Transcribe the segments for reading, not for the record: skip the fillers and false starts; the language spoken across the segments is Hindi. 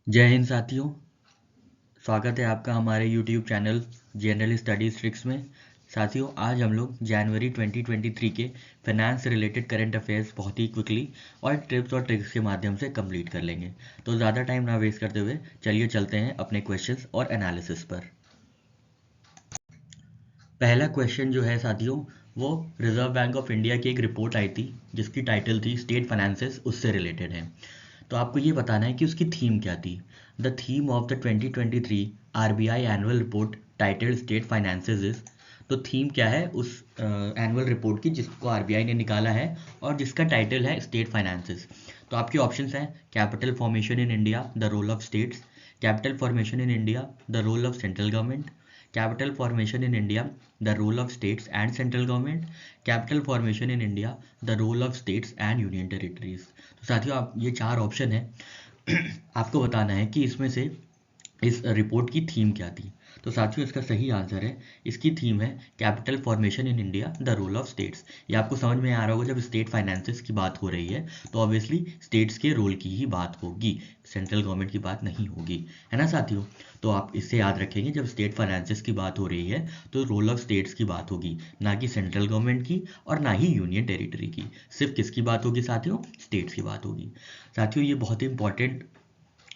जय हिंद साथियों। स्वागत है आपका हमारे YouTube channel general studies tricks में। साथियों, आज हम लोग जनवरी 2023 के फाइनेंस से रिलेटेड करंट अफेयर्स बहुत ही क्विकली और टिप्स और ट्रिक्स के माध्यम से कंप्लीट कर लेंगे। तो ज़्यादा टाइम ना वेस्ट करते हुए चलिए चलते हैं अपने क्वेश्चंस और एनालिसिस पर। पहला क्वेश्चन जो है साथियों, वो रिजर्व बैंक ऑफ इंडिया की एक रिपोर्ट आई थी जिसकी टाइटल थी स्टेट फाइनेंसेस, उससे रिलेटेड है। तो आपको ये बताना है कि उसकी थीम क्या थी। The theme of the 2023 RBI annual report titled state finances is. तो थीम क्या है उस एनुअल रिपोर्ट की जिसको आरबीआई ने निकाला है और जिसका टाइटल है स्टेट फाइनेंसेस। तो आपके ऑप्शंस हैं capital formation in India, the role of states; capital formation in India, the role of central government; capital formation in India, the role of states and central government; capital formation in India, the role of states and union territories। तो साथियों, आप ये चार ऑप्शन है आपको बताना है कि इसमें से इस रिपोर्ट की थीम क्या थी। तो साथियों, इसका सही आंसर है, इसकी थीम है capital formation in India, the role of states. ये आपको समझ में आ रहा होगा, जब स्टेट फाइनेंसेस की बात हो रही है तो ऑब्वियसली स्टेट्स के रोल की ही बात होगी, सेंट्रल गवर्नमेंट की बात नहीं होगी, है ना साथियों। तो आप इससे याद रखेंगे, जब स्टेट फाइनेंसेस की बात हो रही है तो रोल ऑफ स्टेट्स की बात होगी, ना कि सेंट्रल गवर्नमेंट की और ना ही यूनियन टेरिटरी की। सिर्फ किसकी बात होगी साथियों? स्टेट्स की बात होगी। साथियों, ये बहुत ही इंपॉर्टेंट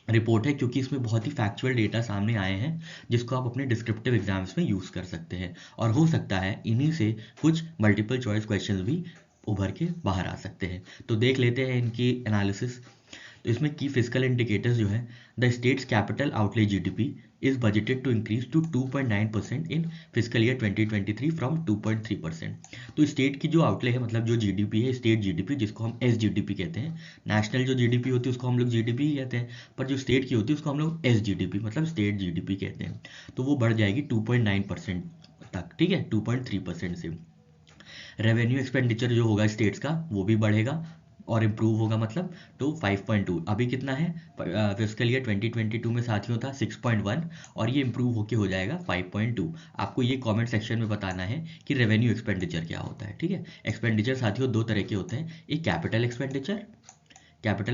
रिपोर्ट है क्योंकि इसमें बहुत ही फैक्चुअल डेटा सामने आए हैं जिसको आप अपने डिस्क्रिप्टिव एग्जाम्स में यूज़ कर सकते हैं, और हो सकता है इन्हीं से कुछ मल्टीपल चॉइस क्वेश्चंस भी उभर के बाहर आ सकते हैं। तो देख लेते हैं इनकी एनालिसिस। तो इसमें की फिजिकल इंडिकेटर्स जो है, the states capital outlay GDP is budgeted to increase to 2.9% in physical year 2023 from 2.3%। तो स्टेट की जो आउटले है, मतलब जो जीडीपी है, स्टेट जीडीपी जिसको हम एसजीडीपी कहते हैं, नेशनल जो जीडीपी होती है उसको हम लोग जीडीपी ही कहते हैं, पर जो स्टेट की होती है उसको हम लोग एसजीडीपी मतलब स्टेट जीडीपी कहते हैं। तो वो बढ़ जाएगी 2.9% तक, ठीक है, 2.3% से। रेवेन्यू एक्सपेंडिचर जो होगा स्टेट्स का वो भी बढ़ेगा और इम्प्रूव होगा, मतलब तो 5.2। अभी कितना है फिजिकल ईयर 2022 में साथियों था 6.1, और ये इम्प्रूव होके हो जाएगा 5.2। आपको ये कमेंट सेक्शन में बताना है कि रेवेन्यू एक्सपेंडिचर क्या होता है, ठीक है। एक्सपेंडिचर साथियों दो तरह के होते हैं, एक कैपिटल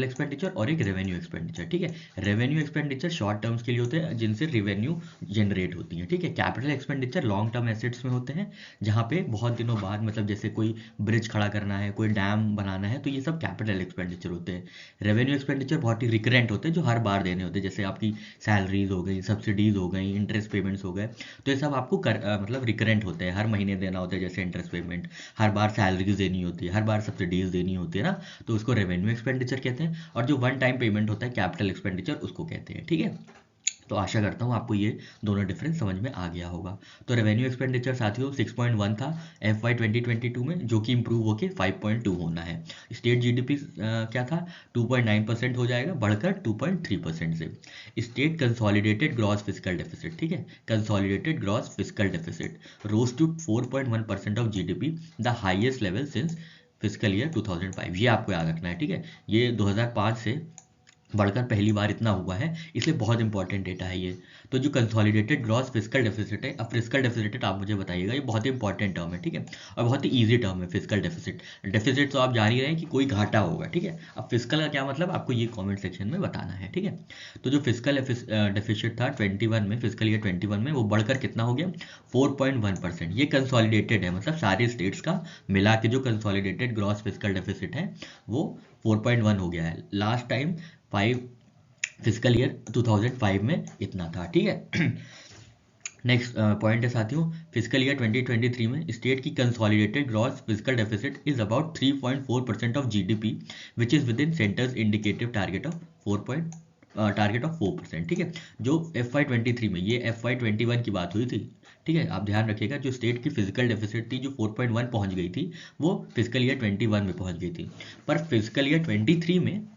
एक्सपेंडिचर और एक रेवेन्यू एक्सपेंडिचर, ठीक है। रेवेन्यू एक्सपेंडिचर शॉर्ट टर्म्स के लिए होते हैं जिनसे रेवेन्यू जनरेट होती है, ठीक है। Capital expenditure long term assets में होते हैं जहाँ पे बहुत दिनों बाद, मतलब जैसे कोई ब्रिज खड़ा करना है, कोई डैम बनाना है, तो ये सब कैपिटल एक्सपेंडिचर होते हैं। रेवेन्यू एक्सपेंडिचर बहुत ही रिकरेंट होते हैं, जो हर बार देने होते हैं, जैसे आपकी सैलरीज हो गई, सब्सिडीज हो गई, इंटरेस्ट पेमेंट्स हो गए। तो ये सब आपको मतलब रिकरेंट होते हैं, हर महीने देना होता है, जैसे इंटरेस्ट पेमेंट, हर बार सैलरीज देनी होती है, हर बार सब्सिडीज देनी होती है ना। तो उसको रेवेन्यू एक्सपेंडिचर कहते हैं, और जो वन टाइम पेमेंट होता है कैपिटल एक्सपेंडिचर उसको कहते हैं, ठीक है। तो आशा करता हूँ आपको ये दोनों डिफरेंस समझ में आ गया होगा। तो रेवेन्यू एक्सपेंडिचर साथियों 6.1 था FY 2022 में, जो कि इंप्रूव होके 5.2 होना है। स्टेट जीडीपी क्या था, 2.9% हो जाएगा, बढ़कर 2.3% से। State consolidated gross physical deficit, ठीक है, consolidated gross physical deficit rose to 4.1% of GDP, the highest level since physical year 2005। ये आपको याद रखना है, ठीक है। ये 2005 से बढ़कर पहली बार इतना हुआ है, इसलिए बहुत इंपॉर्टेंट डेटा है ये। तो जो कंसोलिडेटेड ग्रॉस फिजिकल डेफिसिट है, अब फिजिकल डेफिसिट आप मुझे बताइएगा, ये बहुत ही इंपॉर्टेंट टर्म है, ठीक है, और बहुत ही ईजी टर्म है फिजिकल डेफिसिट। डेफिसिट तो आप जान ही रहे हैं कि कोई घाटा होगा, ठीक है। अब फिजिकल का क्या मतलब, आपको ये कॉमेंट सेक्शन में बताना है, ठीक है। तो जो फिजिकल डेफिसिट था 21 में, फिजिकल ईयर 21 में, वो बढ़कर कितना हो गया, 4.1%। ये कंसोलिडेटेड है, मतलब सारे स्टेट्स का मिला के जो कंसोलिडेटेड ग्रॉस फिजिकल डेफिसिट है वो 4.1 हो गया है। लास्ट टाइम 5 फिजिकल ईयर 2005 में इतना था, ठीक है। नेक्स्ट पॉइंट है साथियों, फिजिकल ईयर 2023 में स्टेट की consolidated gross physical deficit is about 3.4% of GDP, which is with in centres indicative target of 4%, ठीक है। जो FY 23 में, ये FY 21 की बात हुई थी, ठीक है। आप ध्यान रखिएगा, जो स्टेट की फिजिकल डेफिसिट थी जो 4.1 पहुंच गई थी, वो फिजिकल ईयर 21 में पहुंच गई थी। पर फिजिकल ईयर 23 में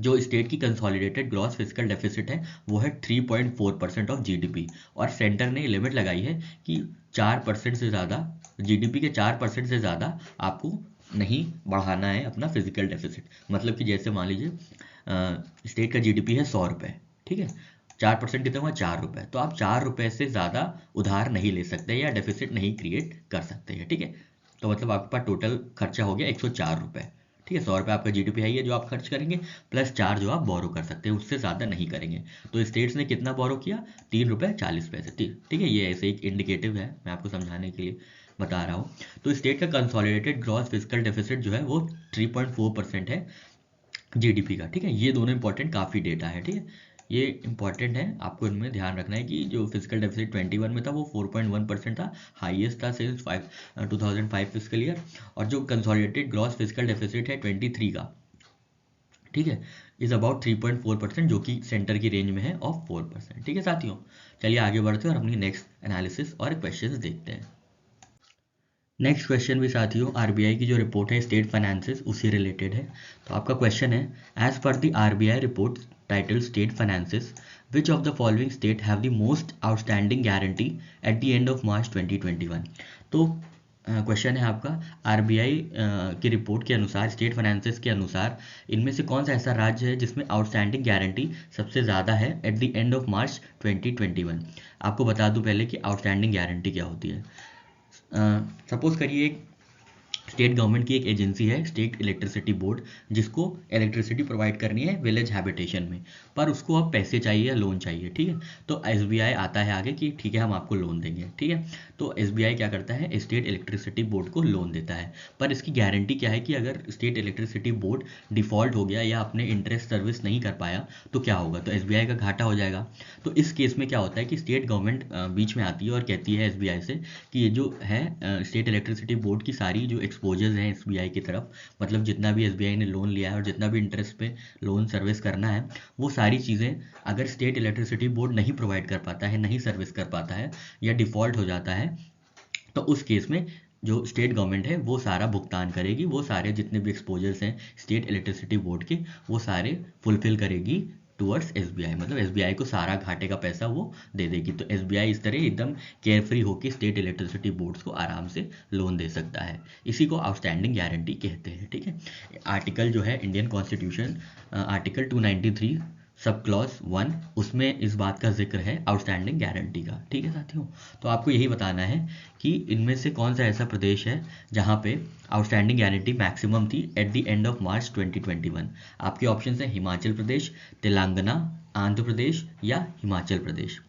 जो स्टेट की कंसोलिडेटेड ग्रॉस फिजिकल डेफिसिट है वो है 3.4% ऑफ जीडीपी, और सेंटर ने लिमिट लगाई है कि 4% से ज़्यादा, जीडीपी के 4% से ज़्यादा आपको नहीं बढ़ाना है अपना फिजिकल डेफिसिट। मतलब कि जैसे मान लीजिए स्टेट का जीडीपी है 100 रुपये, ठीक है, 4% कितना हुआ, 4 रुपये। तो आप 4 रुपये से ज़्यादा उधार नहीं ले सकते या डेफिसिट नहीं क्रिएट कर सकते हैं, ठीक है। तो मतलब आपके पास टोटल खर्चा हो गया 104 रुपये, ठीक है, 100 रुपये आपका GDP है जो आप खर्च करेंगे, प्लस 4 जो आप बोरो कर सकते हैं, उससे ज़्यादा नहीं करेंगे। तो स्टेट्स ने कितना बोरो किया, 3 रुपये 40 पैसे। ठीक है, ये ऐसे एक इंडिकेटिव है, मैं आपको समझाने के लिए बता रहा हूँ। तो स्टेट का कंसोलिडेटेड ग्रॉस फिस्कल डेफिसिट जो है वो 3.4% है GDP का। ठीक है, ये दोनों इंपॉर्टेंट काफ़ी डेटा है। ठीक है, ये इंपॉर्टेंट है, आपको इनमें ध्यान रखना है कि जो फिजिकल डेफिसिट 21 में था वो 4.1% था, हाईएस्ट था सिंस 2005 फिजिकल ईयर। और जो कंसोलिडेटेड ग्रॉस फिजिकल डेफिसिट है 23 का, ठीक है, इज अबाउट 3.4%, जो कि सेंटर की रेंज में है ऑफ 4%। ठीक है साथियों, चलिए आगे बढ़ते हैं और अपनी नेक्स्ट एनालिसिस और क्वेश्चंस देखते हैं। नेक्स्ट क्वेश्चन भी साथियों आरबीआई की जो रिपोर्ट है स्टेट फाइनेंसेस उसी रिलेटेड है। तो आपका क्वेश्चन है, as per the RBI report title state finances which of the following state have the most outstanding guarantee at the end of March 2021। तो क्वेश्चन है आपका, आरबीआई की रिपोर्ट के अनुसार, स्टेट फाइनेंसेस के अनुसार, इनमें से कौन सा ऐसा राज्य है जिसमें आउटस्टैंडिंग गारंटी सबसे ज़्यादा है eight the end of March 2021। आपको बता दूं पहले कि आउटस्टैंडिंग गारंटी क्या होती है। सपोज करिए एक स्टेट गवर्नमेंट की एक एजेंसी है स्टेट इलेक्ट्रिसिटी बोर्ड, जिसको इलेक्ट्रिसिटी प्रोवाइड करनी है विलेज हैबिटेशन में, पर उसको अब पैसे चाहिए या लोन चाहिए। ठीक है, तो एसबीआई आता है आगे कि ठीक है हम आपको लोन देंगे। ठीक है, तो एसबीआई क्या करता है, स्टेट इलेक्ट्रिसिटी बोर्ड को लोन देता है, पर इसकी गारंटी क्या है कि अगर स्टेट इलेक्ट्रिसिटी बोर्ड डिफॉल्ट हो गया या अपने इंटरेस्ट सर्विस नहीं कर पाया तो क्या होगा, तो एसबीआई का घाटा हो जाएगा। तो इस केस में क्या होता है कि स्टेट गवर्नमेंट बीच में आती है और कहती है एसबीआई से कि ये जो है स्टेट इलेक्ट्रिसिटी बोर्ड की सारी जो एक्सपोजर्स हैं एसबीआई की तरफ, मतलब जितना भी एसबीआई ने लोन लिया है और जितना भी इंटरेस्ट पे लोन सर्विस करना है, वो सारी चीज़ें अगर स्टेट इलेक्ट्रिसिटी बोर्ड नहीं प्रोवाइड कर पाता है, नहीं सर्विस कर पाता है या डिफ़ॉल्ट हो जाता है, तो उस केस में जो स्टेट गवर्नमेंट है वो सारा भुगतान करेगी, वो सारे जितने भी एक्सपोजर्स हैं स्टेट इलेक्ट्रिसिटी बोर्ड के वो सारे फुलफिल करेगी टूवर्ड्स एसबीआई, मतलब एसबीआई को सारा घाटे का पैसा वो दे देगी। तो एसबीआई इस तरह एकदम केयरफ्री होकर स्टेट इलेक्ट्रिसिटी बोर्ड्स को आराम से लोन दे सकता है, इसी को आउटस्टैंडिंग गारंटी कहते हैं। ठीक है, आर्टिकल जो है Indian constitution article 293 sub clause 1, उसमें इस बात का जिक्र है आउटस्टैंडिंग गारंटी का। ठीक है साथियों, तो आपको यही बताना है कि इनमें से कौन सा ऐसा प्रदेश है जहाँ पे आउटस्टैंडिंग गारंटी मैक्सिमम थी eight the end of March 2021। आपके ऑप्शन हैं हिमाचल प्रदेश, तेलंगाना, आंध्र प्रदेश या हिमाचल प्रदेश।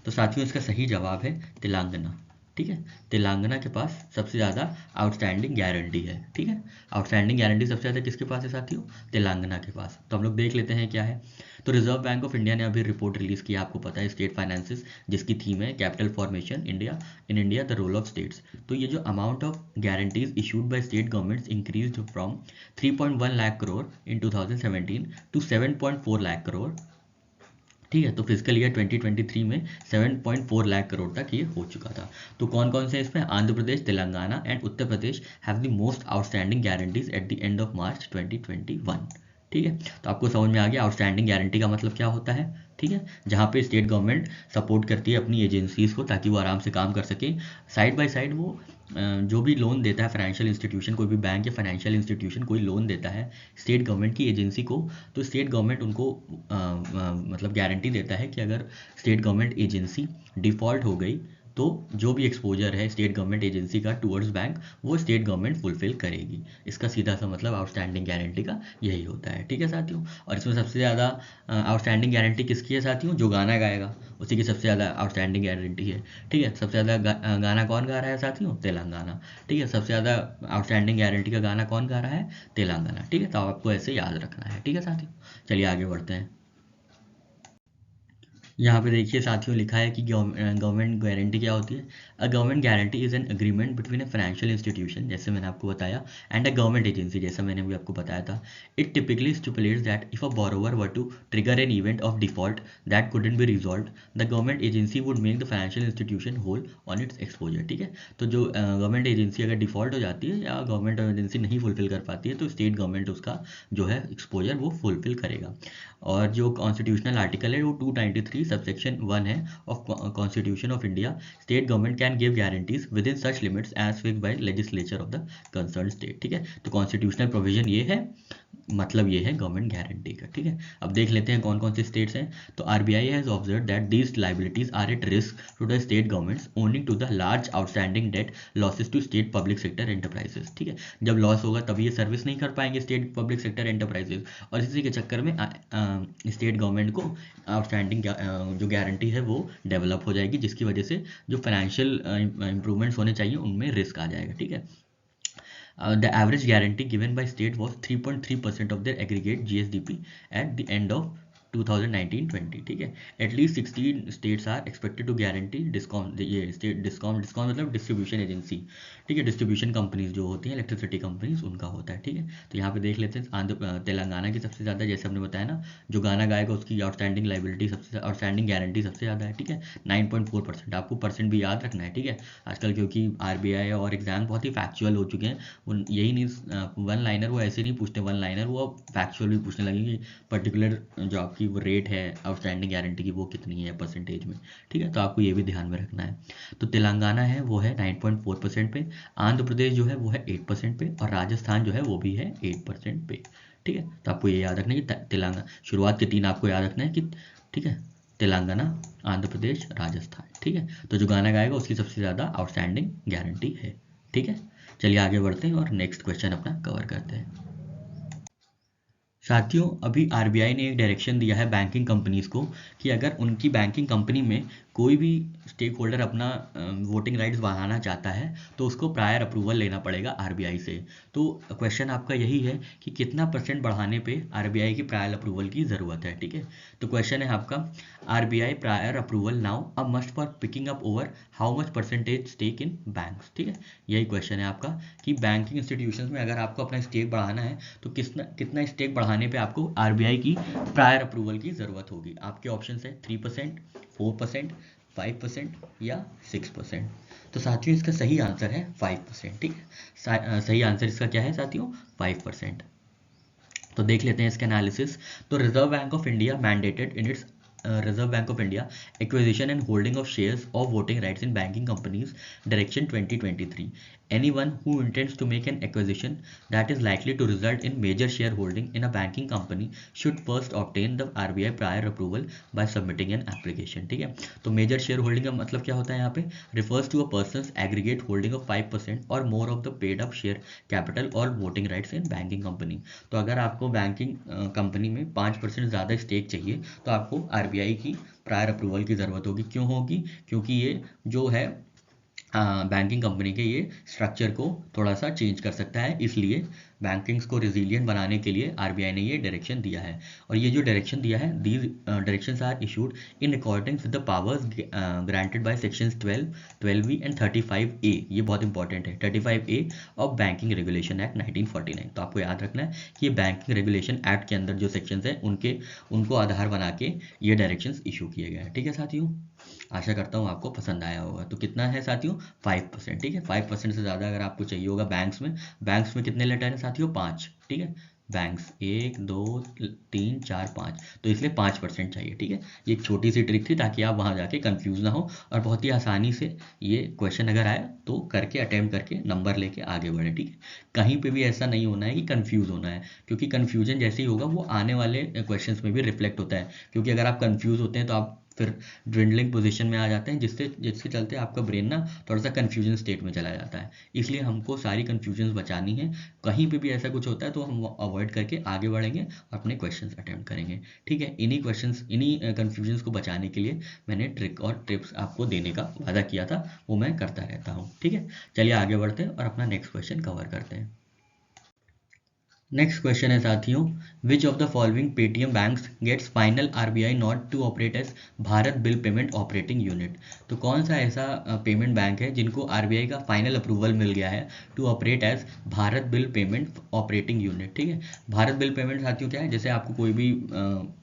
तो साथियों इसका सही जवाब है तेलंगाना। ठीक है, तेलंगाना के पास सबसे ज़्यादा आउटस्टैंडिंग गारंटी है। ठीक है, आउटस्टैंडिंग गारंटी सबसे ज़्यादा किसके पास है साथियों, तेलंगाना के पास। तो हम लोग देख लेते हैं क्या है। तो रिजर्व बैंक ऑफ इंडिया ने अभी रिपोर्ट रिलीज की, आपको पता है स्टेट फाइनेंसेस, जिसकी थीम है capital formation India in India the role of states. तो ये जो amount of guarantees issued by state governments increased from 3.1 lakh crore in 2017 to 7.4 lakh crore. ठीक है, तो फिजिकल ईयर 2023 में 7.4 लाख करोड़ तक ये हो चुका था। तो कौन कौन से इसमें, Andhra Pradesh, Telangana and Uttar Pradesh have the most outstanding guarantees at the end of March 2021। ठीक है, तो आपको समझ में आ गया आउटस्टैंडिंग गारंटी का मतलब क्या होता है। ठीक है, जहाँ पे स्टेट गवर्नमेंट सपोर्ट करती है अपनी एजेंसीज को ताकि वो आराम से काम कर सके, साइड बाय साइड वो जो भी लोन देता है फाइनेंशियल इंस्टीट्यूशन, कोई भी बैंक या फाइनेंशियल इंस्टीट्यूशन कोई लोन देता है स्टेट गवर्नमेंट की एजेंसी को, तो स्टेट गवर्नमेंट उनको मतलब गारंटी देता है कि अगर स्टेट गवर्नमेंट एजेंसी डिफ़ॉल्ट हो गई तो जो भी एक्सपोजर है स्टेट गवर्नमेंट एजेंसी का टूवर्ड्स बैंक, वो स्टेट गवर्नमेंट फुलफिल करेगी। इसका सीधा सा मतलब आउटस्टैंडिंग गारंटी का यही होता है। ठीक है साथियों, और इसमें सबसे ज़्यादा आउटस्टैंडिंग गारंटी किसकी है साथियों, जो गाना गाएगा उसी की सबसे ज़्यादा आउटस्टैंडिंग गारंटी है। ठीक है, सबसे ज़्यादा गाना कौन गा रहा है साथियों, तेलंगाना। ठीक है, सबसे ज़्यादा आउटस्टैंडिंग गारंटी का गाना कौन गा रहा है, तेलंगाना। ठीक है, तो आपको ऐसे याद रखना है। ठीक है साथियों, चलिए आगे बढ़ते हैं। यहाँ पे देखिए साथियों लिखा है कि गवर्नमेंट गारंटी क्या होती है। A government guarantee is an agreement between a financial institution, जैसे मैंने आपको बताया, एंड अ गवर्नमेंट एजेंसी, जैसा मैंने भी आपको बताया था। It typically stipulates that if a borrower were to trigger an event of default that couldn't be resolved, the government agency would make the financial institution hold on its exposure. ठीक है, तो जो गवर्नमेंट एजेंसी अगर डिफॉल्ट हो जाती है या गवर्नमेंट एजेंसी नहीं फुलफिल कर पाती है तो स्टेट गवर्नमेंट उसका जो है एक्सपोजर वो फुलफिल करेगा। और जो कॉन्स्टिट्यूशनल आर्टिकल है वो 293 सबसेक्शन 1 है of constitution of India, state government can give guarantees within such limits as fixed by legislature of the concern state. ठीक है, तो कॉन्स्टिट्यूशनल प्रोविजन ये है मतलब ये है गवर्नमेंट गारंटी का। ठीक है, अब देख लेते हैं कौन कौन से स्टेट्स हैं। तो RBI has observe that these liabilities are at risk to the state governments owing to the large outstanding debt losses to state public sector enterprises. ठीक है, जब लॉस होगा तभी ये सर्विस नहीं कर पाएंगे स्टेट पब्लिक सेक्टर एंटरप्राइजेस, और इसी के चक्कर में स्टेट गवर्नमेंट को आउटस्टैंडिंग जो गारंटी है वो डेवलप हो जाएगी, जिसकी वजह से जो फाइनेंशियल इंप्रूवमेंट्स होने चाहिए उनमें रिस्क आ जाएगा। ठीक है, the average guarantee given by state was 3.3% of their aggregate GSDP at the end of 2019-20। ठीक है, at least 16 states are expected to guarantee discount, ये स्टेट डिस्काउंट मतलब डिस्ट्रीब्यूशन एजेंसी। ठीक है, डिस्ट्रीब्यूशन कंपनीज जो होती हैं इलेक्ट्रिसिटी कंपनीज उनका होता है। ठीक है, तो यहाँ पे देख लेते हैं तेलंगाना की सबसे ज़्यादा, जैसे हमने बताया ना, जो गाना गाएगा उसकी आउटस्टैंडिंग लाइबिलिटी सबसे आउटस्टैंडिंग गारंटी सबसे ज़्यादा है। ठीक है, 9.4%। आपको परसेंट भी याद रखना है। ठीक है, आजकल क्योंकि आरबीआई और एग्जाम बहुत ही फैक्चुअल हो चुके हैं, उन यही नहीं वन लाइनर वो ऐसे नहीं पूछते, वन लाइनर वो अब फैक्चुअल भी पूछने लगे कि पर्टिकुलर जो आपकी वो रेट है आउटस्टैंडिंग गारंटी की वो कितनी है परसेंटेज में। ठीक है, तो आपको ये भी ध्यान में रखना है। तो तेलंगाना है वो है 9.4% पे, आंध्र प्रदेश जो है वो है 8% पे, और राजस्थान जो है वो भी है 8% पे। ठीक है, तो आपको ये याद रखना है कि तेलंगाना, शुरुआत के 3 आपको याद रखना है कि, ठीक है, तेलंगाना, आंध्र प्रदेश, राजस्थान। ठीक है, तो जो गाना गाएगा उसकी सबसे ज़्यादा आउटस्टैंडिंग गारंटी है। ठीक है, चलिए आगे बढ़ते हैं और नेक्स्ट क्वेश्चन अपना कवर करते हैं। साथियों, अभी आरबीआई ने एक डायरेक्शन दिया है बैंकिंग कंपनीज को कि अगर उनकी बैंकिंग कंपनी में कोई भी स्टेक होल्डर अपना वोटिंग राइट्स बढ़ाना चाहता है तो उसको प्रायर अप्रूवल लेना पड़ेगा आरबीआई से। तो क्वेश्चन आपका यही है कि कितना परसेंट बढ़ाने पे आरबीआई की प्रायर अप्रूवल की ज़रूरत है। ठीक है, तो क्वेश्चन है आपका, RBI prior approval now a must for picking up over how much percentage stake in banks. ठीक है, यही क्वेश्चन है आपका कि बैंकिंग इंस्टीट्यूशंस में अगर आपको अपना स्टेक बढ़ाना है तो कितना स्टेक बढ़ाने पे आपको आरबीआई की प्रायर अप्रूवल की ज़रूरत होगी। आपके ऑप्शन है 3%, 4%, 5% या 6%। तो साथियों इसका सही आंसर है 5%। ठीक है, सही आंसर इसका क्या है साथियों, 5%। तो देख लेते हैं इसका एनालिसिस। तो reserve bank of India mandated in its Reserve Bank of India acquisition and holding of shares of voting rights in banking companies direction 2023। anyone who intends to make an acquisition that is likely to result in major shareholding in a banking company should first obtain the RBI prior approval by submitting an application। ठीक है, तो मेजर शेयर होल्डिंग का मतलब क्या होता है यहाँ पे, refers to a person's aggregate holding of 5% or more of the paid up share capital or voting rights in banking company। तो अगर आपको बैंकिंग कंपनी में 5% ज़्यादा स्टेक चाहिए तो आपको आरबीआई की प्रायर अप्रूवल की ज़रूरत होगी। क्यों होगी, क्योंकि ये जो है बैंकिंग कंपनी के ये स्ट्रक्चर को थोड़ा सा चेंज कर सकता है, इसलिए बैंकिंग्स को रिजिलियंट बनाने के लिए आरबीआई ने ये डायरेक्शन दिया है। और ये जो डायरेक्शन दिया है, these directions are issued in according with the powers granted by sections 12, 12B and 35A। ये बहुत इंपॉर्टेंट है, 35A of banking regulation act 1949। तो आपको याद रखना है कि ये बैंकिंग रेगुलेशन एक्ट के अंदर जो सेक्शंस हैं उनको आधार बना के ये डायरेक्शंस इशू किए गए हैं। ठीक है साथियों, आशा करता हूँ आपको पसंद आया होगा। तो कितना है साथियों, 5%। ठीक है, 5% से ज़्यादा अगर आपको चाहिए होगा बैंक्स में कितने लेटर हैं साथियों, 5। ठीक है, बैंक्स 1 2 3 4 5, तो इसलिए 5% चाहिए। ठीक है, ये एक छोटी सी ट्रिक थी ताकि आप वहाँ जाके कंफ्यूज ना हो और बहुत ही आसानी से ये क्वेश्चन अगर आया तो करके अटेम्प्ट करके नंबर लेके आगे बढ़े। ठीक है, कहीं पे भी ऐसा नहीं होना है कि कंफ्यूज होना है, क्योंकि कंफ्यूजन जैसे ही होगा वो आने वाले क्वेश्चंस में भी रिफ्लेक्ट होता है। क्योंकि अगर आप कंफ्यूज होते हैं तो आप फिर ड्रिंडलिंग पोजीशन में आ जाते हैं, जिसके चलते आपका ब्रेन ना थोड़ा सा कन्फ्यूजन स्टेट में चला जाता है। इसलिए हमको सारी कन्फ्यूजन्स बचानी है, कहीं पे भी ऐसा कुछ होता है तो हम अवॉइड करके आगे बढ़ेंगे और अपने क्वेश्चंस अटेम्प्ट करेंगे। ठीक है, इन्हीं कन्फ्यूजन्स को बचाने के लिए मैंने ट्रिक और टिप्स आपको देने का वादा किया था, वो मैं करता रहता हूँ। ठीक है, चलिए आगे बढ़ते हैं और अपना नेक्स्ट क्वेश्चन कवर करते हैं। नेक्स्ट क्वेश्चन है साथियों, which of the following Paytm banks gets final RBI not to operate as Bharat bill payment operating unit. तो कौन सा ऐसा पेमेंट बैंक है जिनको आरबीआई का फाइनल अप्रूवल मिल गया है to operate as Bharat bill payment operating unit. ठीक है, भारत बिल पेमेंट साथियों क्या है, जैसे आपको कोई भी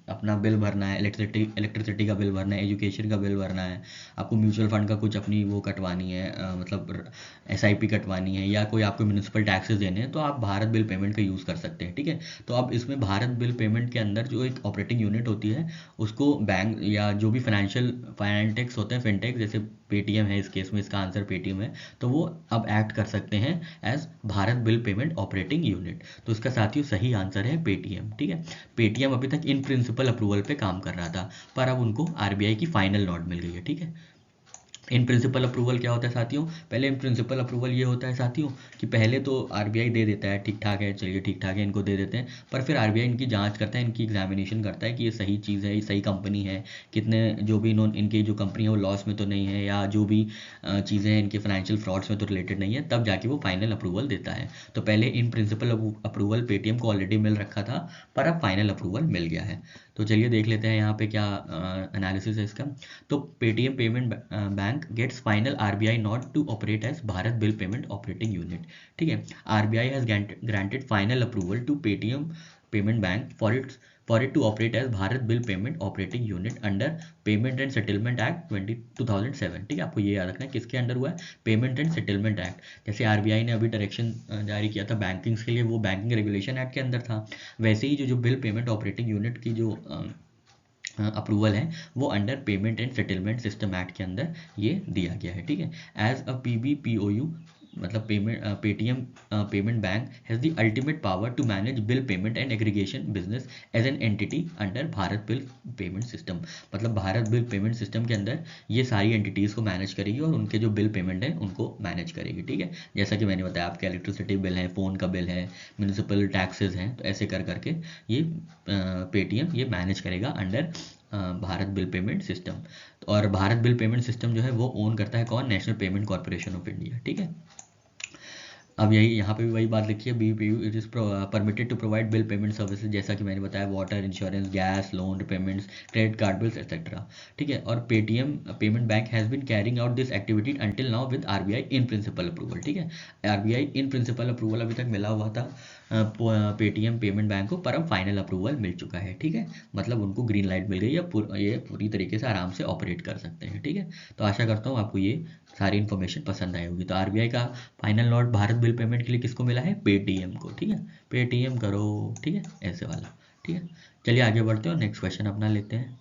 अपना बिल भरना है, इलेक्ट्रिसिटी का बिल भरना है, एजुकेशन का बिल भरना है, आपको म्यूचुअल फंड का कुछ अपनी वो कटवानी है, मतलब एसआईपी कटवानी है, या कोई आपको म्यूनिसिपल टैक्सेस देने हैं, तो आप भारत बिल पेमेंट का यूज़ कर सकते हैं। ठीक है, तो अब इसमें भारत बिल पेमेंट के अंदर जो एक ऑपरेटिंग यूनिट होती है उसको बैंक या जो भी फाइनेंटेक्स होते हैं, फिनटेक्स जैसे पेटीएम है, इस केस में इसका आंसर पेटीएम है, तो वो अब एक्ट कर सकते हैं as Bharat bill payment operating unit. तो इसका साथियों सही आंसर है पेटीएम। ठीक है, पेटीएम अभी तक इन प्रिंसिपल अप्रूवल पे काम कर रहा था, पर अब उनको आरबीआई की फाइनल नोट मिल गई है। ठीक है, इन प्रिंसिपल अप्रूवल क्या होता है साथियों? पहले इन प्रिंसिपल अप्रूवल ये होता है साथियों कि पहले तो आरबीआई दे देता है, ठीक ठाक है, चलिए ठीक ठाक है, इनको दे देते हैं, पर फिर आरबीआई इनकी जांच करता है, इनकी एग्जामिनेशन करता है कि ये सही चीज़ है, ये सही कंपनी है, कितने जो भी इनकी जो कंपनी है वो लॉस में तो नहीं है, या जो भी चीज़ें हैं इनके फाइनेंशियल फ्रॉड्स में तो रिलेटेड नहीं है, तब जाके वो फाइनल अप्रूवल देता है। तो पहले इन प्रिंसिपल अप्रूवल पेटीएम को ऑलरेडी मिल रखा था, पर अब फाइनल अप्रूवल मिल गया है। तो चलिए देख लेते हैं यहाँ पे क्या एनालिसिस है इसका। तो Paytm payment bank gets final RBI not to operate as Bharat bill payment operating unit. ठीक है, RBI has granted final approval to Paytm payment bank for it to operate as Bharat bill payment operating unit under payment and settlement act 2007। ठीक है, आपको ये याद रखना है किसके अंडर हुआ है, पेमेंट एंड सेटलमेंट एक्ट। जैसे आरबीआई ने अभी डायरेक्शन जारी किया था बैंकिंग्स के लिए, वो बैंकिंग रेगुलेशन एक्ट के अंदर था, वैसे ही जो बिल पेमेंट ऑपरेटिंग यूनिट की जो अप्रूवल है वो under payment and settlement system act के अंदर ये दिया गया है। ठीक है, एज अ पीबीपीओयू मतलब Paytm payment bank has the ultimate power to manage bill payment and aggregation business as an entity under Bharat bill payment system. मतलब भारत बिल पेमेंट सिस्टम के अंदर ये सारी एंटिटीज़ को मैनेज करेगी और उनके जो बिल पेमेंट है उनको मैनेज करेगी। ठीक है, जैसा कि मैंने बताया, आपके इलेक्ट्रिसिटी बिल है, फ़ोन का बिल है, म्यूनिसिपल टैक्सेस हैं, तो ऐसे कर करके ये पेटीएम ये मैनेज करेगा under Bharat bill payment system. और भारत बिल पेमेंट सिस्टम जो है वो ओन करता है कौन? National payment corporation of India. ठीक है, अब यही यहाँ पे भी वही बात लिखी है, BPU it is permitted to provide bill payment services, जैसा कि मैंने बताया, water, insurance, gas, loan payments, credit card bills etcetera. ठीक है, और Paytm payment bank has been carrying out this activity until now with RBI in principle approval. ठीक है, आरबीआई इन प्रिंसिपल अप्रूवल अभी तक मिला हुआ था पेटीएम पेमेंट बैंक को, पर अब फाइनल अप्रूवल मिल चुका है। ठीक है, मतलब उनको ग्रीन लाइट मिल गई है, ये पूरी तरीके से आराम से ऑपरेट कर सकते हैं। ठीक है, तो आशा करता हूँ आपको ये सारी इन्फॉर्मेशन पसंद आई होगी। तो आरबीआई का final note Bharat bill payment के लिए किसको मिला है? पेटीएम को। ठीक है, पेटीएम करो, ठीक है, ऐसे वाला। ठीक है, चलिए आगे बढ़ते हैं और नेक्स्ट क्वेश्चन अपना लेते हैं।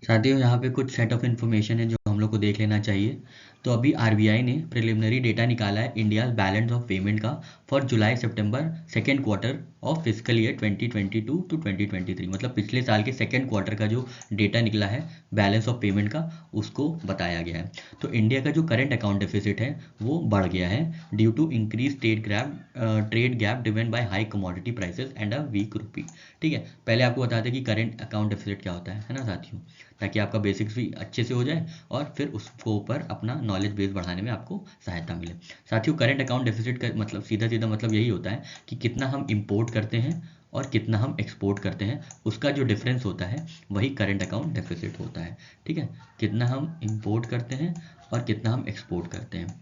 साथियों यहाँ पे कुछ सेट ऑफ इन्फॉर्मेशन है जो हम लोग को देख लेना चाहिए। तो अभी आरबीआई ने प्रिलिमिनरी डेटा निकाला है इंडिया बैलेंस ऑफ पेमेंट का for July September second quarter of physical year 2022 to 2023। मतलब पिछले साल के सेकेंड क्वार्टर का जो डेटा निकला है बैलेंस ऑफ पेमेंट का, उसको बताया गया है। तो इंडिया का जो करंट अकाउंट डेफिसिट है वो बढ़ गया है due to increase trade gap driven by high commodity prices and a weak rupee. ठीक है, पहले आपको बताते हैं कि करंट अकाउंट डेफिसिट क्या होता है ना साथियों, ताकि आपका बेसिक्स भी अच्छे से हो जाए और फिर उसको ऊपर अपना नॉलेज बेस बढ़ाने में आपको सहायता मिले। साथियों, करंट अकाउंट डेफिसिट का मतलब सीधा सीधा मतलब यही होता है कि कितना हम इंपोर्ट करते हैं और कितना हम एक्सपोर्ट करते हैं, उसका जो डिफरेंस होता है वही करंट अकाउंट डेफिसिट होता है। ठीक है, कितना हम इंपोर्ट करते हैं और कितना हम एक्सपोर्ट करते हैं।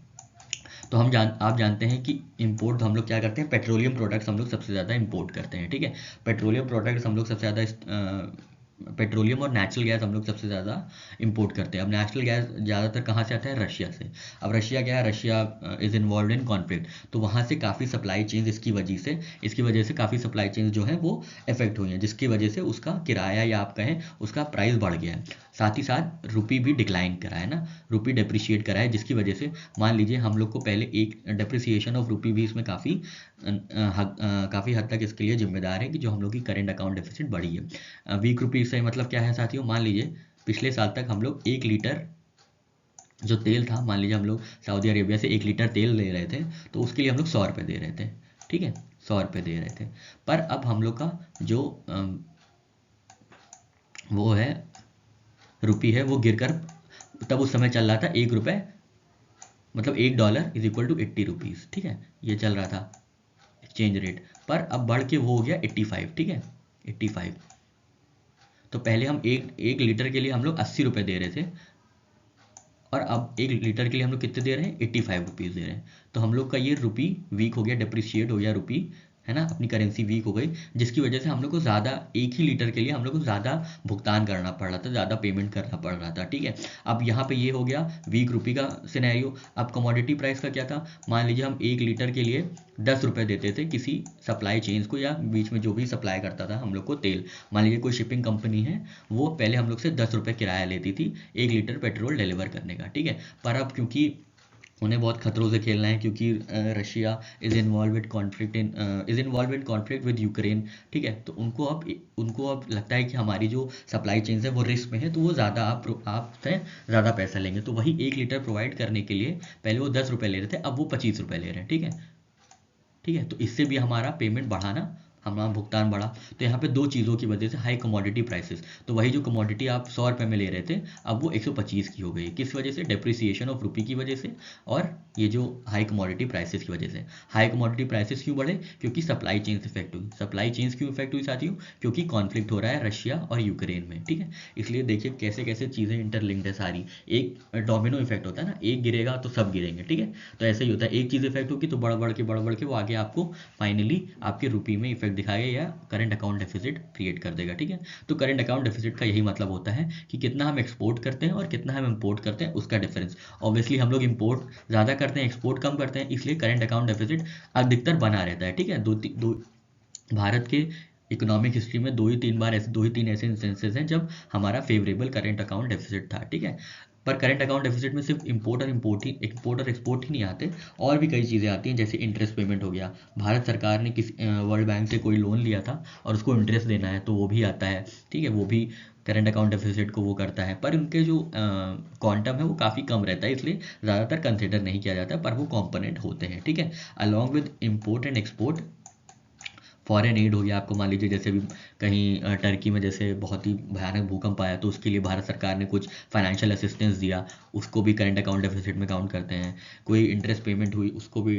तो आप जानते हैं कि इंपोर्ट हम लोग क्या करते हैं, पेट्रोलियम प्रोडक्ट्स हम लोग सबसे ज़्यादा इंपोर्ट करते हैं। ठीक है, पेट्रोलियम प्रोडक्ट्स हम लोग सबसे ज़्यादा पेट्रोलियम और नेचुरल गैस हम लोग सबसे ज़्यादा इंपोर्ट करते हैं। अब नेचुरल गैस ज़्यादातर कहाँ से आता है? रशिया से। अब रशिया क्या है, Russia is involve in conflict, तो वहाँ से काफ़ी सप्लाई चेंज इसकी वजह से काफ़ी सप्लाई चेंज जो है वो इफेक्ट हुई हैं, जिसकी वजह से उसका किराया या आप कहें उसका प्राइस बढ़ गया है। साथ ही साथ रुपी भी डिक्लाइन करा है ना, रुपी डेप्रिशिएट करा है, जिसकी वजह से मान लीजिए हम लोग को पहले एक डेप्रिसिएशन ऑफ रुपी भी इसमें काफ़ी हद तक इसके लिए जिम्मेदार है कि जो हम लोग की करेंट अकाउंट डेफिसिट बढ़ी है। वीक रुपी से मतलब क्या है साथियों, मान लीजिए पिछले साल तक हम लोग 1 लीटर जो तेल था, मान लीजिए हम लोग सऊदी अरेबिया से 1 लीटर तेल ले रहे थे, तो उसके लिए हम लोग 100 रुपये दे रहे थे। ठीक है, 100 रुपये दे रहे थे, पर अब हम लोग का जो वो है रुपी है वो गिरकर, तब उस समय चल रहा था 1 रुपये, मतलब $1 इज इक्वल टू 80 रुपीज़। ठीक है, ये चल रहा था एक्सचेंज रेट, पर अब बढ़ के वो हो गया 85। ठीक है, 85। तो पहले हम एक लीटर के लिए हम लोग 80 रुपये दे रहे थे, और अब 1 लीटर के लिए हम लोग कितने दे रहे हैं? 85 रुपीज़ दे रहे हैं। तो हम लोग का ये रुपी वीक हो गया, डिप्रिशिएट हो गया रुपी, है ना, अपनी करेंसी वीक हो गई, जिसकी वजह से हम लोग को ज़्यादा, एक ही लीटर के लिए हम लोग को ज़्यादा भुगतान करना पड़ रहा था, ज़्यादा पेमेंट करना पड़ रहा था, ठीक है। अब यहाँ पे ये हो गया वीक रुपी का सिनेरियो। अब कमोडिटी प्राइस का क्या था, मान लीजिए हम 1 लीटर के लिए 10 रुपये देते थे किसी सप्लाई चेन्स को, या बीच में जो भी सप्लाई करता था हम लोग को तेल, मान लीजिए कोई शिपिंग कंपनी है, वो पहले हम लोग से 10 रुपये किराया लेती थी 1 लीटर पेट्रोल डिलीवर करने का, ठीक है। पर अब क्योंकि उन्हें बहुत खतरों से खेलना है, क्योंकि Russia is involve in conflict with Ukraine, ठीक है। तो उनको अब लगता है कि हमारी जो सप्लाई चेन्स है वो रिस्क में है, तो वो ज़्यादा आपसे ज़्यादा पैसा लेंगे। तो वही 1 लीटर प्रोवाइड करने के लिए पहले वो 10 रुपये ले रहे थे, अब वो 25 रुपये ले रहे हैं, ठीक है। ठीक है, तो इससे भी हमारा पेमेंट बढ़ाना, हमारा भुगतान बढ़ा। तो यहाँ पे दो चीज़ों की वजह से हाई कमोडिटी प्राइसेस, तो वही जो कमोडिटी आप 100 रुपये में ले रहे थे, अब वो 125 की हो गई। किस वजह से, डेप्रिसिएशन ऑफ रुपी की वजह से, और ये जो हाई कमोडिटी प्राइसेस की वजह से। हाई कमोडिटी प्राइसेस क्यों बढ़े, क्योंकि सप्लाई चेन्स इफेक्ट हुई। सप्लाई चेन्स क्यों इफेक्ट हुई साथियों, क्योंकि कॉन्फ्लिक्ट हो रहा है रशिया और यूक्रेन में, ठीक है। इसलिए देखिए कैसे कैसे चीज़ें इंटरलिंक्ड है सारी, एक डोमिनो इफेक्ट होता है ना, एक गिरेगा तो सब गिरेंगे, ठीक है। तो ऐसे ही होता है, एक चीज़ इफेक्ट होगी तो बढ़ बढ़ के वो आगे आपको फाइनली आपके रुपी में इफेक्ट दिखाएगा या करंट अकाउंट डेफिसिट क्रिएट कर देगा, ठीक है। तो करंट अकाउंट डेफिसिट का यही मतलब होता है कि कितना हम एक्सपोर्ट करते हैं और कितना हम इंपोर्ट करते हैं, उसका डिफरेंस। ऑब्वियसली हम लोग इंपोर्ट ज़्यादा करते हैं, एक्सपोर्ट कम करते हैं, इसलिए करंट अकाउंट डेफिसिट अधिकतर बना रहता है, ठीक है। भारत के इकोनॉमिक हिस्ट्री में दो ही तीन ऐसे इंस्टेंसेस हैं जब हमारा फेवरेबल करंट अकाउंट डेफिसिट था, ठीक है। पर करंट अकाउंट डेफिसिट में सिर्फ इंपोर्ट और एक्सपोर्ट ही नहीं आते, और भी कई चीज़ें आती हैं, जैसे इंटरेस्ट पेमेंट हो गया। भारत सरकार ने किसी वर्ल्ड बैंक से कोई लोन लिया था और उसको इंटरेस्ट देना है, तो वो भी आता है, ठीक है। वो भी करंट अकाउंट डेफिसिट को वो करता है, पर उनके जो क्वांटम है वो काफ़ी कम रहता है, इसलिए ज़्यादातर कंसिडर नहीं किया जाता, पर वो कॉम्पोनेंट होते हैं, ठीक है। Along with import and export, foreign add हो गया। आपको मान लीजिए जैसे भी कहीं टर्की में जैसे बहुत ही भयानक भूकंप आया, तो उसके लिए भारत सरकार ने कुछ फाइनेंशियल असिस्टेंस दिया, उसको भी करंट अकाउंट डेफिसिट में काउंट करते हैं। कोई इंटरेस्ट पेमेंट हुई, उसको भी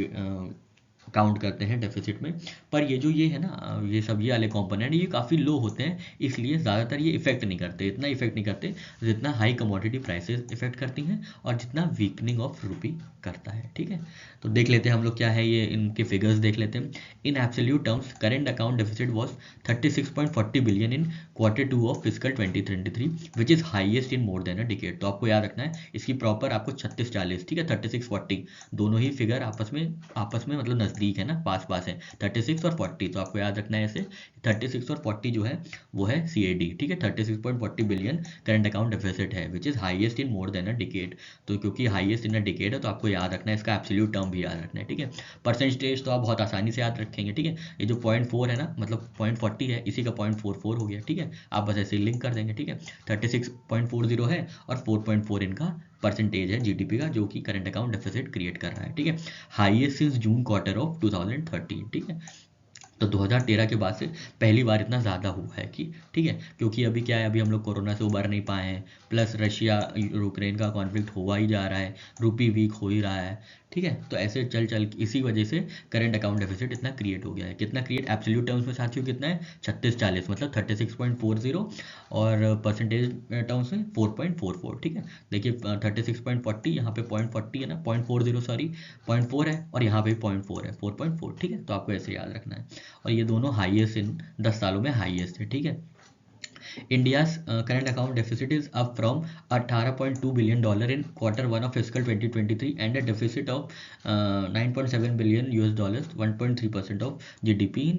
काउंट करते हैं डेफिसिट में। पर ये है ना, ये सब ये वाले कंपोनेंट ये काफ़ी लो होते हैं, इसलिए ज़्यादातर ये इफेक्ट नहीं करते, इतना इफेक्ट नहीं करते जितना हाई कमोडिटी प्राइसेस इफेक्ट करती हैं और जितना वीकनिंग ऑफ रुपी करता है, ठीक है। तो देख लेते हैं हम लोग क्या है ये, इनके फिगर्स देख लेते हैं। In absolute terms current account deficit was 36.40 billion in Q2 of physical 2023, which is highest in more than a decade. तो आपको याद रखना है इसकी प्रॉपर आपको 36-40, ठीक है, 36-40 दोनों ही फिगर आपस में मतलब नज़दीक है ना, पास है 36 और 40। तो आपको याद रखना है ऐसे 36 और 40 जो है वो है CAD, ठीक है। 36.40 बिलियन करंट अकाउंट डेफिसिट है, which is highest in more than a decade. तो क्योंकि हाइएस्ट इन अ डिकेड है तो आपको याद रखना है इसका एब्सोल्यूट टर्म भी याद रखना है, ठीक है। परसेंटेज तो आप बहुत आसानी से याद रखेंगे, ठीक है। ये जो 0.4 है ना, मतलब 0.40 है, इसी का 0.44 हो गया, ठीक है। आप बस ऐसे लिंक कर देंगे, ठीक है। 36.40 है और 4.4 इनका परसेंटेज है GDP का, जो कि करंट अकाउंट डेफिसिट क्रिएट कर रहा है, ठीक है। Highest since June quarter of 2013, ठीक है। तो 2013 के बाद से पहली बार इतना ज़्यादा हुआ है कि, ठीक है, क्योंकि अभी क्या है, अभी हम लोग कोरोना से उबर नहीं पाए हैं, प्लस रशिया यूक्रेन का कॉन्फ्लिक्ट हुआ ही जा रहा है, रुपी वीक हो ही रहा है, ठीक है। तो ऐसे चल इसी वजह से करंट अकाउंट डेफिसिट इतना क्रिएट हो गया है। कितना क्रिएट एब्सोल्यूट टर्म्स में साथियों कितना है, 36-40, मतलब 36.40, और परसेंटेज टर्म्स में 4.44, ठीक है। देखिए 36.40 यहाँ पे 0.40 है ना, 0.40 सॉरी 0.4 है, और यहाँ पे 0.4 है, 4.4, ठीक है। तो आपको ऐसे याद रखना है, और ये दोनों हाईएस्ट इन 10 सालों में हाईएस्ट है, ठीक है। India's current account deficit is up from $18.2 billion in Q1 of fiscal 2023 and a deficit of $9.7 billion, 1.3% of GDP in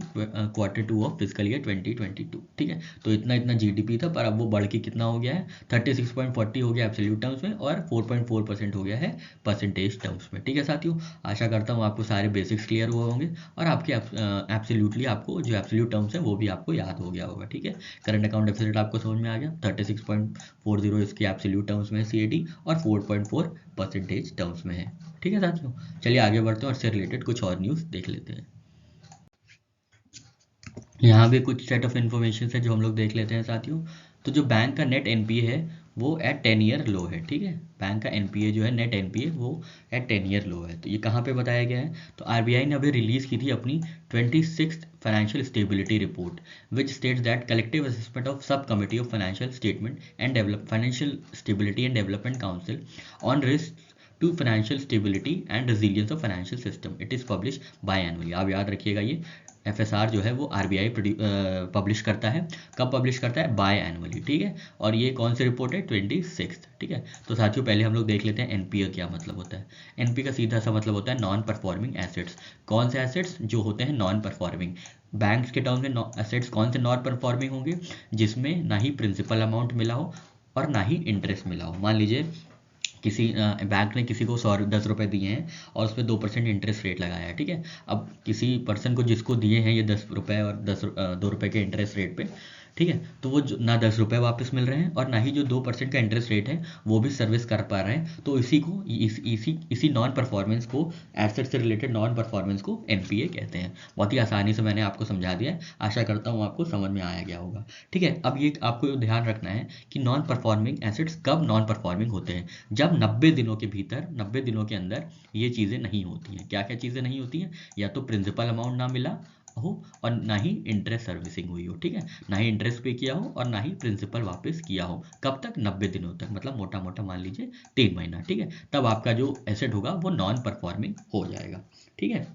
Q2 of fiscal year 2022, ठीक है। तो इतना GDP था, पर अब वो बढ़ के कितना हो गया है, 36.40 हो गया एब्सोल्यूट टर्म्स में, और 4.4% हो गया है परसेंटेज टर्म्स में, ठीक है साथियों। आशा करता हूँ आपको सारे बेसिक्स क्लियर हुए होंगे, और आपके एब्सोल्यूटली आपको जो एब्सोल्यूट टर्म्स हैं वो भी आपको याद हो गया होगा, ठीक है। करंट अकाउंट डेफिसिट आपको समझ में आ गया, 36.40 इसके एब्सोल्यूट टर्म्स में है CAD, और 4.4 परसेंटेज टर्म्स में है, ठीक है साथियों। चलिए आगे बढ़ते हैं और इससे रिलेटेड कुछ और न्यूज़ देख लेते हैं। यहाँ भी कुछ सेट ऑफ इन्फॉर्मेशन है जो हम लोग देख लेते हैं साथियों। तो जो बैंक का नेट NPA है वो एट 10 ईयर लो है, ठीक है। बैंक का NPA जो है, नेट NPA, वो एट 10 ईयर लो है। तो ये कहाँ पे बताया गया है, तो RBI ने अभी रिलीज़ की थी अपनी 26th financial stability report, which states that collective assessment of sub committee of financial statement and financial stability and development council on risk to financial stability and resilience of financial system, it is publish biannually. आप याद रखिएगा ये FSR जो है वो RBI पब्लिश करता है। कब पब्लिश करता है? बाय एनुअली, ठीक है। और ये कौन सी रिपोर्ट है? 26, ठीक है। तो साथियों पहले हम लोग देख लेते हैं NPA क्या मतलब होता है। NPA का सीधा सा मतलब होता है नॉन परफॉर्मिंग एसेट्स। कौन से एसेट्स? जो होते हैं नॉन परफॉर्मिंग। बैंक्स के टर्म में एसेट्स कौन से नॉन परफॉर्मिंग होंगे? जिसमें ना ही प्रिंसिपल अमाउंट मिला हो और ना ही इंटरेस्ट मिला हो। मान लीजिए किसी बैंक ने किसी को 10 रुपये दिए हैं और उस पर 2% इंटरेस्ट रेट लगाया है, ठीक है। अब किसी पर्सन को जिसको दिए हैं ये 10 रुपये और 2 रुपये के इंटरेस्ट रेट पे, ठीक है, तो वो ना 10 रुपये वापस मिल रहे हैं और ना ही जो 2% का इंटरेस्ट रेट है वो भी सर्विस कर पा रहे हैं। तो इसी नॉन परफॉर्मेंस को, एसेट से रिलेटेड नॉन परफॉर्मेंस को NPA कहते हैं। बहुत ही आसानी से मैंने आपको समझा दिया है, आशा करता हूँ आपको समझ में आया गया होगा, ठीक है। अब ये आपको ध्यान रखना है कि नॉन परफॉर्मिंग एसेट्स कब नॉन परफॉर्मिंग होते हैं? जब 90 दिनों के भीतर, 90 दिनों के अंदर ये चीज़ें नहीं होती हैं। क्या क्या चीज़ें नहीं होती हैं? या तो प्रिंसिपल अमाउंट ना मिला हो और ना ही इंटरेस्ट सर्विसिंग हुई हो, ठीक है। ना ही इंटरेस्ट पे किया हो और ना ही प्रिंसिपल वापस किया हो। कब तक? 90 दिनों तक, मतलब मोटा मोटा मान लीजिए 3 महीना, ठीक है। तब आपका जो एसेट होगा वो नॉन परफॉर्मिंग हो जाएगा, ठीक है।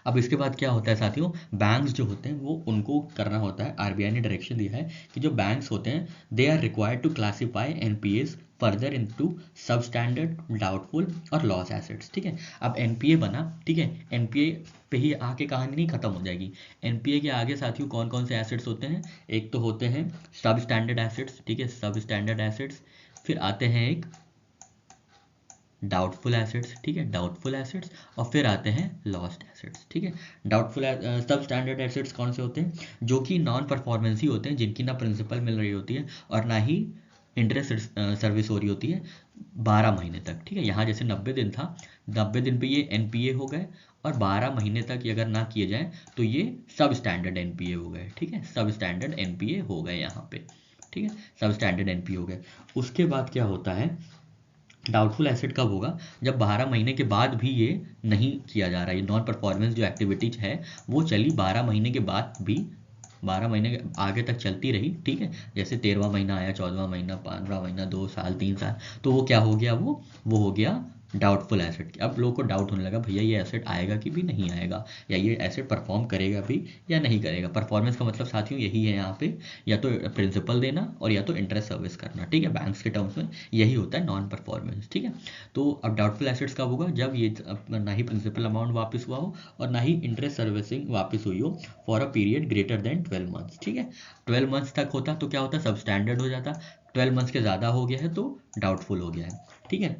अब इसके बाद क्या होता है साथियों? बैंक्स जो होते हैं वो उनको करना होता है, RBI ने डायरेक्शन दिया है कि जो बैंक्स होते हैं they are required to classify NPAs further into sub standard, doubtful और लॉस एसेट्स, ठीक है। अब NPA बना, ठीक है। NPA पे ही आके कहानी नहीं खत्म हो जाएगी। NPA के आगे साथियों कौन कौन से एसेट्स होते हैं? एक तो होते हैं सब स्टैंडर्ड एसेट्स, ठीक है, सब स्टैंडर्ड एसेट्स। फिर आते हैं एक डाउटफुल एसेट्स, ठीक है, डाउटफुल एसेट्स। और फिर आते हैं लॉस्ट एसेट्स, ठीक है। डाउटफुल सब स्टैंडर्ड एसेट्स कौन से होते हैं? जो कि नॉन परफॉर्मेंस ही होते हैं, जिनकी ना प्रिंसिपल मिल रही होती है और ना ही इंटरेस्ट सर्विस हो रही होती है 12 महीने तक, ठीक है। यहाँ जैसे 90 दिन था, 90 दिन पे ये NPA हो गए और 12 महीने तक ये अगर ना किए जाएँ तो ये सब स्टैंडर्ड NPA हो गए, ठीक है। सब स्टैंडर्ड NPA हो गए यहाँ पे, ठीक है, सब स्टैंडर्ड NPA हो गए। उसके बाद क्या होता है? डाउटफुल एसेट कब होगा? जब 12 महीने के बाद भी ये नहीं किया जा रहा है, ये नॉन परफॉर्मेंस जो एक्टिविटीज है वो चली 12 महीने के बाद भी, 12 महीने के आगे तक चलती रही, ठीक है। जैसे 13वां महीना आया, 14वां महीना, 15वां महीना, 2 साल, 3 साल, तो वो क्या हो गया? वो हो गया डाउटफुल एसेट। अब लोगों को डाउट होने लगा भैया ये एसेट आएगा कि भी नहीं आएगा, या ये एसेट परफॉर्म करेगा भी या नहीं करेगा। परफॉर्मेंस का मतलब साथियों यही है यहाँ पे, या तो प्रिंसिपल देना और या तो इंटरेस्ट सर्विस करना, ठीक है। बैंक्स के टर्म्स में यही होता है नॉन परफॉर्मेंस, ठीक है। तो अब डाउटफुल एसेट्स कब होगा? जब ये ना ही प्रिंसिपल अमाउंट वापस हुआ हो और ना ही इंटरेस्ट सर्विसिंग वापस हुई हो for a period greater than 12 months, ठीक है। 12 मंथ्स तक होता तो क्या होता? सब स्टैंडर्ड हो जाता। 12 मंथ्स के ज़्यादा हो गया है तो डाउटफुल हो गया है, ठीक है।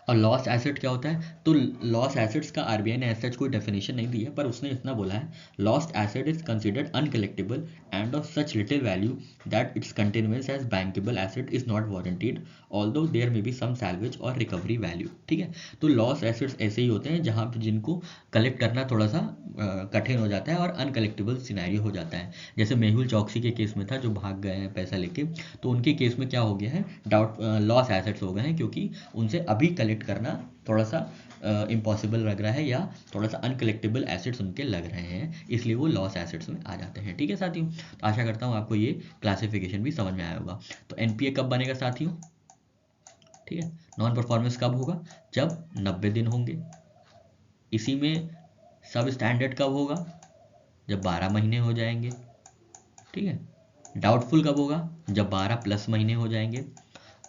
और लॉस एसेट क्या होता है? तो लॉस एसेट्स का RBI ने एज सच कोई डेफिनेशन नहीं दी है, पर उसने इतना बोला है, lost asset is considered uncollectable and of such little value that its continuance as bankable asset is not warranted although there may be some salvage or recovery value, ठीक है। तो लॉस एसेट्स ऐसे ही होते हैं जहाँ पे जिनको कलेक्ट करना थोड़ा सा कठिन हो जाता है और अनकलेक्टेबल सिनेरियो हो जाता है। जैसे मेहुल चौकसी के केस में था, जो भाग गए हैं पैसा लेके, तो उनके केस में क्या हो गया है? लॉस एसेट्स हो गए हैं, क्योंकि उनसे अभी कलेक्ट करना थोड़ा सा इम्पॉसिबल लग रहा है, या थोड़ा सा अनकलेक्टेबल एसेट्स उनके लग रहे हैं, इसलिए वो लॉस एसेट्स में आ जाते हैं, ठीक है साथियों। तो आशा करता हूँ आपको ये क्लासिफिकेशन भी समझ में आया होगा। तो NPA कब बनेगा साथियों? ठीक है, नॉन परफॉर्मेंस कब होगा? जब 90 दिन होंगे। इसी में सब स्टैंडर्ड कब होगा? जब 12 महीने हो जाएंगे, ठीक है। डाउटफुल कब होगा? जब 12 प्लस महीने हो जाएंगे।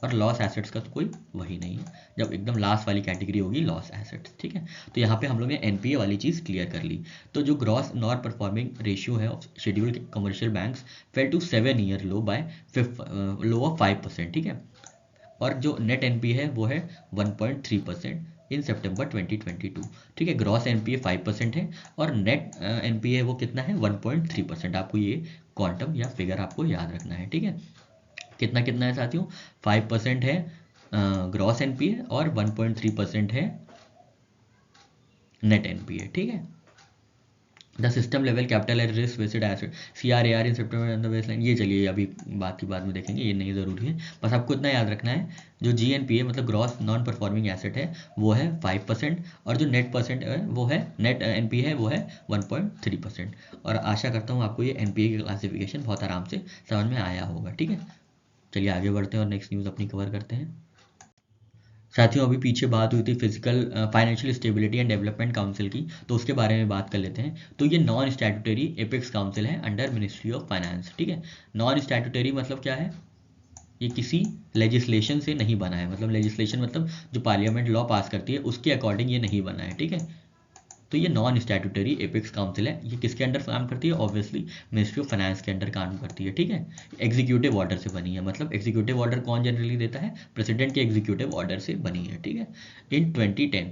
और लॉस एसेट्स का तो कोई वही नहीं है, जब एकदम लास्ट वाली कैटेगरी होगी लॉस एसेट्स, ठीक है। तो यहाँ पे हम लोग ने NPA वाली चीज़ क्लियर कर ली। तो जो ग्रॉस नॉन परफॉर्मिंग रेशियो है scheduled commercial banks fell to 7 year low by low of 5%, ठीक है। और जो नेट NPA है वो है 1.3% इन सितंबर 2022, ठीक है। ग्रॉस NPA 5% है और नेट NPA है वो कितना है? 1.3%। आपको ये क्वांटम या फिगर आपको याद रखना है, ठीक है। कितना कितना है साथियों? 5% है ग्रॉस NPA और 1.3% है नेट NPA, ठीक है। The system level capital at risk weighted asset CRAR in September baseline, ये चलिए अभी बात की बाद में देखेंगे, ये नहीं ज़रूरी है, बस आपको इतना याद रखना है। जो GNPA मतलब ग्रॉस नॉन परफॉर्मिंग एसेट है वो है 5%, और जो नेट परसेंट है वो है नेट NPA है वो है 1.3%। और आशा करता हूँ आपको ये NPA की क्लासिफिकेशन बहुत आराम से समझ में आया होगा, ठीक है। चलिए आगे बढ़ते हैं और नेक्स्ट न्यूज़ अपनी कवर करते हैं। साथियों अभी पीछे बात हुई थी physical financial stability and development council की, तो उसके बारे में बात कर लेते हैं। तो ये नॉन स्टैट्यूटरी एपेक्स काउंसिल है अंडर मिनिस्ट्री ऑफ फाइनेंस। ठीक है, नॉन स्टैट्यूटरी मतलब क्या है, ये किसी लेजिस्लेशन से नहीं बना है, मतलब लेजिस्लेशन मतलब जो पार्लियामेंट लॉ पास करती है उसके अकॉर्डिंग ये नहीं बना है। ठीक है, तो ये नॉन स्टैट्यूटरी एपेक्स काउंसिल है। ये किसके अंडर काम करती है, ऑब्वियसली मिनिस्ट्री ऑफ फाइनेंस के अंडर काम करती है। ठीक है, एग्जीक्यूटिव ऑर्डर से बनी है, मतलब एग्जीक्यूटिव ऑर्डर कौन जनरली देता है, प्रेसिडेंट के एग्जीक्यूटिव ऑर्डर से बनी है। ठीक है, इन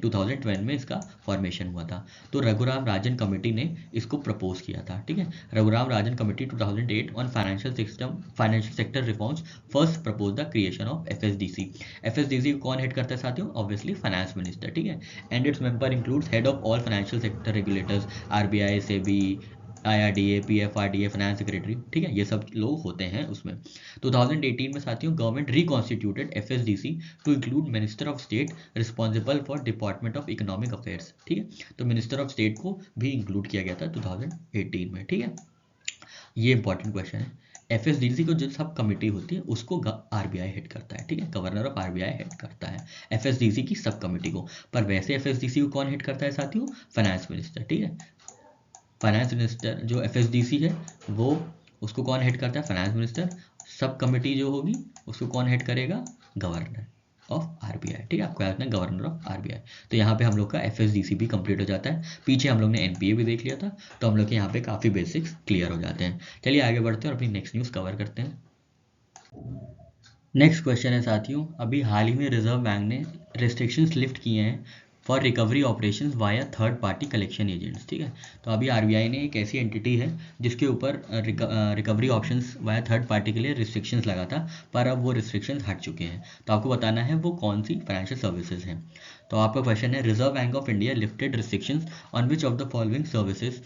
2012 में इसका फॉर्मेशन हुआ था। तो रघुराम राजन कमेटी ने इसको प्रपोज किया था। ठीक है, Raghuram Rajan committee 2008 on financial sector reforms first propose the creation of FSDC. FSDC को कौन हेड करता है साथियों, ऑब्वियसली फाइनेंस मिनिस्टर। ठीक है, and its member includes head of all financial sector regulators, RBI, SEBI, IRDA, PFRDA, finance secretary. ठीक है, ये सब लोग होते हैं उसमें। 2018 में साथियों government reconstituted FSDC to include minister of state responsible for department of economic affairs. ठीक है, तो मिनिस्टर ऑफ स्टेट को भी इंक्लूड किया गया था 2018 में। ठीक है, ये इंपॉर्टेंट क्वेश्चन है। एफएसडीसी को जो सब कमेटी होती है उसको आरबीआई हेड करता है। ठीक है, गवर्नर ऑफ आरबीआई हेड करता है एफएसडीसी की सब कमेटी को। पर वैसे एफएसडीसी को कौन हेड करता है साथियों, फाइनेंस मिनिस्टर। ठीक है, फाइनेंस मिनिस्टर जो एफएसडीसी है वो, उसको कौन हेड करता है, फाइनेंस मिनिस्टर। सब कमेटी जो होगी उसको कौन हेड करेगा, गवर्नर ऑफ आरबीआई। ठीक है, आपको याद रखना गवर्नर ऑफ आरबीआई। तो यहाँ पे हम लोग का एफएसडीसी भी कंप्लीट हो जाता है। पीछे हम लोग ने एनपीए भी देख लिया था, तो हम लोग के यहाँ पे काफ़ी बेसिक्स क्लियर हो जाते हैं। चलिए आगे बढ़ते हैं और अपनी नेक्स्ट न्यूज़ कवर करते हैं। नेक्स्ट क्वेश्चन है साथियों, अभी हाल ही में रिजर्व बैंक ने रिस्ट्रिक्शंस लिफ्ट किए हैं for recovery operations via third party collection agents. ठीक है, तो अभी आरबीआई ने एक ऐसी एंटिटी है जिसके ऊपर recovery options via third party के लिए रिस्ट्रिक्शंस लगा था, पर अब वो रिस्ट्रिक्शंस हट चुके हैं। तो आपको बताना है वो कौन सी फाइनेंशियल सर्विसेज हैं। तो आपका क्वेश्चन है, reserve bank of India lifted restrictions on which of the following services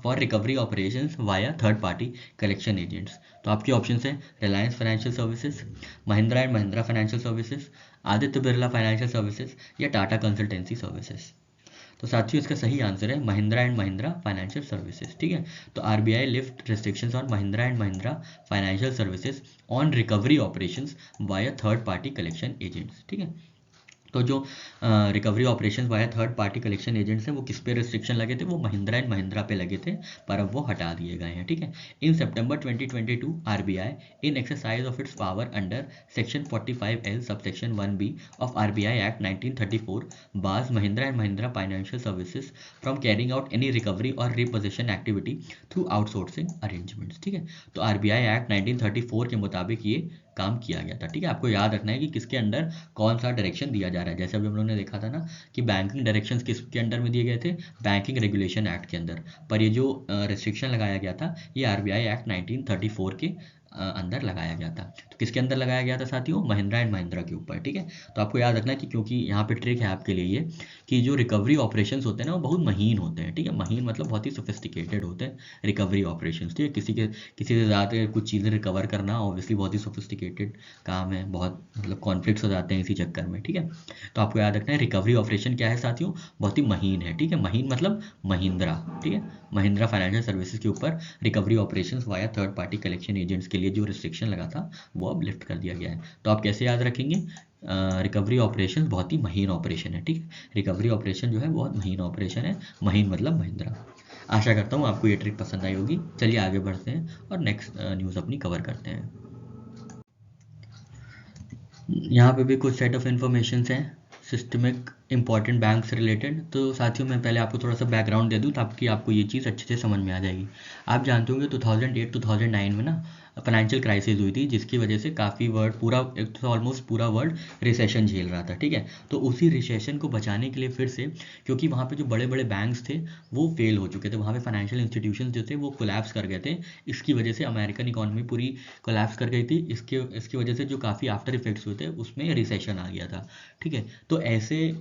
for recovery operations via third party collection agents. तो आपके ऑप्शन है Reliance financial services, Mahindra and Mahindra financial services, Aditya Birla financial services या टाटा कंसल्टेंसी सर्विसेज। तो साथियों इसका सही आंसर है Mahindra and Mahindra financial services. ठीक है, तो RBI lift restrictions on Mahindra and Mahindra financial services on recovery operations via third party collection agents. ठीक है, तो जो recovery operation via third party collection agents हैं वो किस पे रिस्ट्रिक्शन लगे थे, वो महिंद्रा एंड महिंद्रा पे लगे थे, पर अब वो हटा दिए गए हैं। ठीक है, in September 2022 RBI in exercise of its power under section 45L subsection 1B of RBI act 1934 bars Mahindra and Mahindra financial services from carrying out any recovery और repossession activity through outsourcing arrangements. ठीक है, तो आरबीआई एक्ट 1934 के मुताबिक ये काम किया गया था। ठीक है, आपको याद रखना है कि किसके अंडर कौन सा डायरेक्शन दिया जा रहा है। जैसे अभी हम लोगों ने देखा था ना कि बैंकिंग डायरेक्शंस किसके अंडर में दिए गए थे, बैंकिंग रेगुलेशन एक्ट के अंदर। पर ये जो रिस्ट्रिक्शन लगाया गया था ये आरबीआई एक्ट 1934 के अंदर लगाया गया था। तो किसके अंदर लगाया गया था साथियों, महिंद्रा एंड महिंद्रा के ऊपर। ठीक है, तो आपको याद रखना है कि क्योंकि यहाँ पे ट्रिक है आपके लिए ये कि जो रिकवरी ऑपरेशंस होते हैं ना वो बहुत महीन होते हैं। ठीक है, महीन मतलब बहुत ही सोफिस्टिकेटेड होते हैं रिकवरी ऑपरेशंस। ठीक है, किसी से ज़्यादा कुछ चीज़ें रिकवर करना ऑब्वियसली बहुत ही सोफिस्टिकेटेड काम है, बहुत मतलब कॉन्फ्लिक्ट्स हो जाते हैं इसी चक्कर में। ठीक है, तो आपको याद रखना है रिकवरी ऑपरेशन क्या है साथियों, बहुत ही महीन है। ठीक है, महीन मतलब महिंद्रा। ठीक है, महिंद्रा फाइनेंशियल सर्विसेज के ऊपर recovery operations via third party collection agents के लिए जो रिस्ट्रिक्शन लगा था वो अब लिफ्ट कर दिया गया है। तो आप कैसे याद रखेंगे, रिकवरी ऑपरेशन बहुत ही महीन ऑपरेशन है। ठीक है, रिकवरी ऑपरेशन जो है बहुत महीन ऑपरेशन है, महीन मतलब महिंद्रा। आशा करता हूँ आपको ये ट्रिक पसंद आई होगी। चलिए आगे बढ़ते हैं और नेक्स्ट न्यूज़ अपनी कवर करते हैं। यहाँ पे भी कुछ सेट ऑफ इन्फॉर्मेशन हैं सिस्टमिक इंपॉर्टेंट बैंक से रिलेटेड। तो साथियों मैं पहले आपको थोड़ा सा बैकग्राउंड दे दूँ ताकि आपको ये चीज़ अच्छे से समझ में आ जाएगी। आप जानते होंगे 2008-2009 में ना फाइनेंशियल क्राइसिस हुई थी जिसकी वजह से काफ़ी वर्ल्ड पूरा ऑलमोस्ट पूरा वर्ल्ड रिसेशन झेल रहा था। ठीक है, तो उसी रिसेशन को बचाने के लिए फिर से, क्योंकि वहाँ पे जो बड़े बड़े बैंक्स थे वो फेल हो चुके थे, वहाँ पे फाइनेंशियल इंस्टीट्यूशंस जो थे वो कोलैप्स कर गए थे। इसकी वजह से अमेरिकन इकॉनमी पूरी कोलैप्स कर गई थी। इसकी वजह से जो काफ़ी आफ्टर इफेक्ट्स हुए थे उसमें रिसेशन आ गया था। ठीक है, तो ऐसे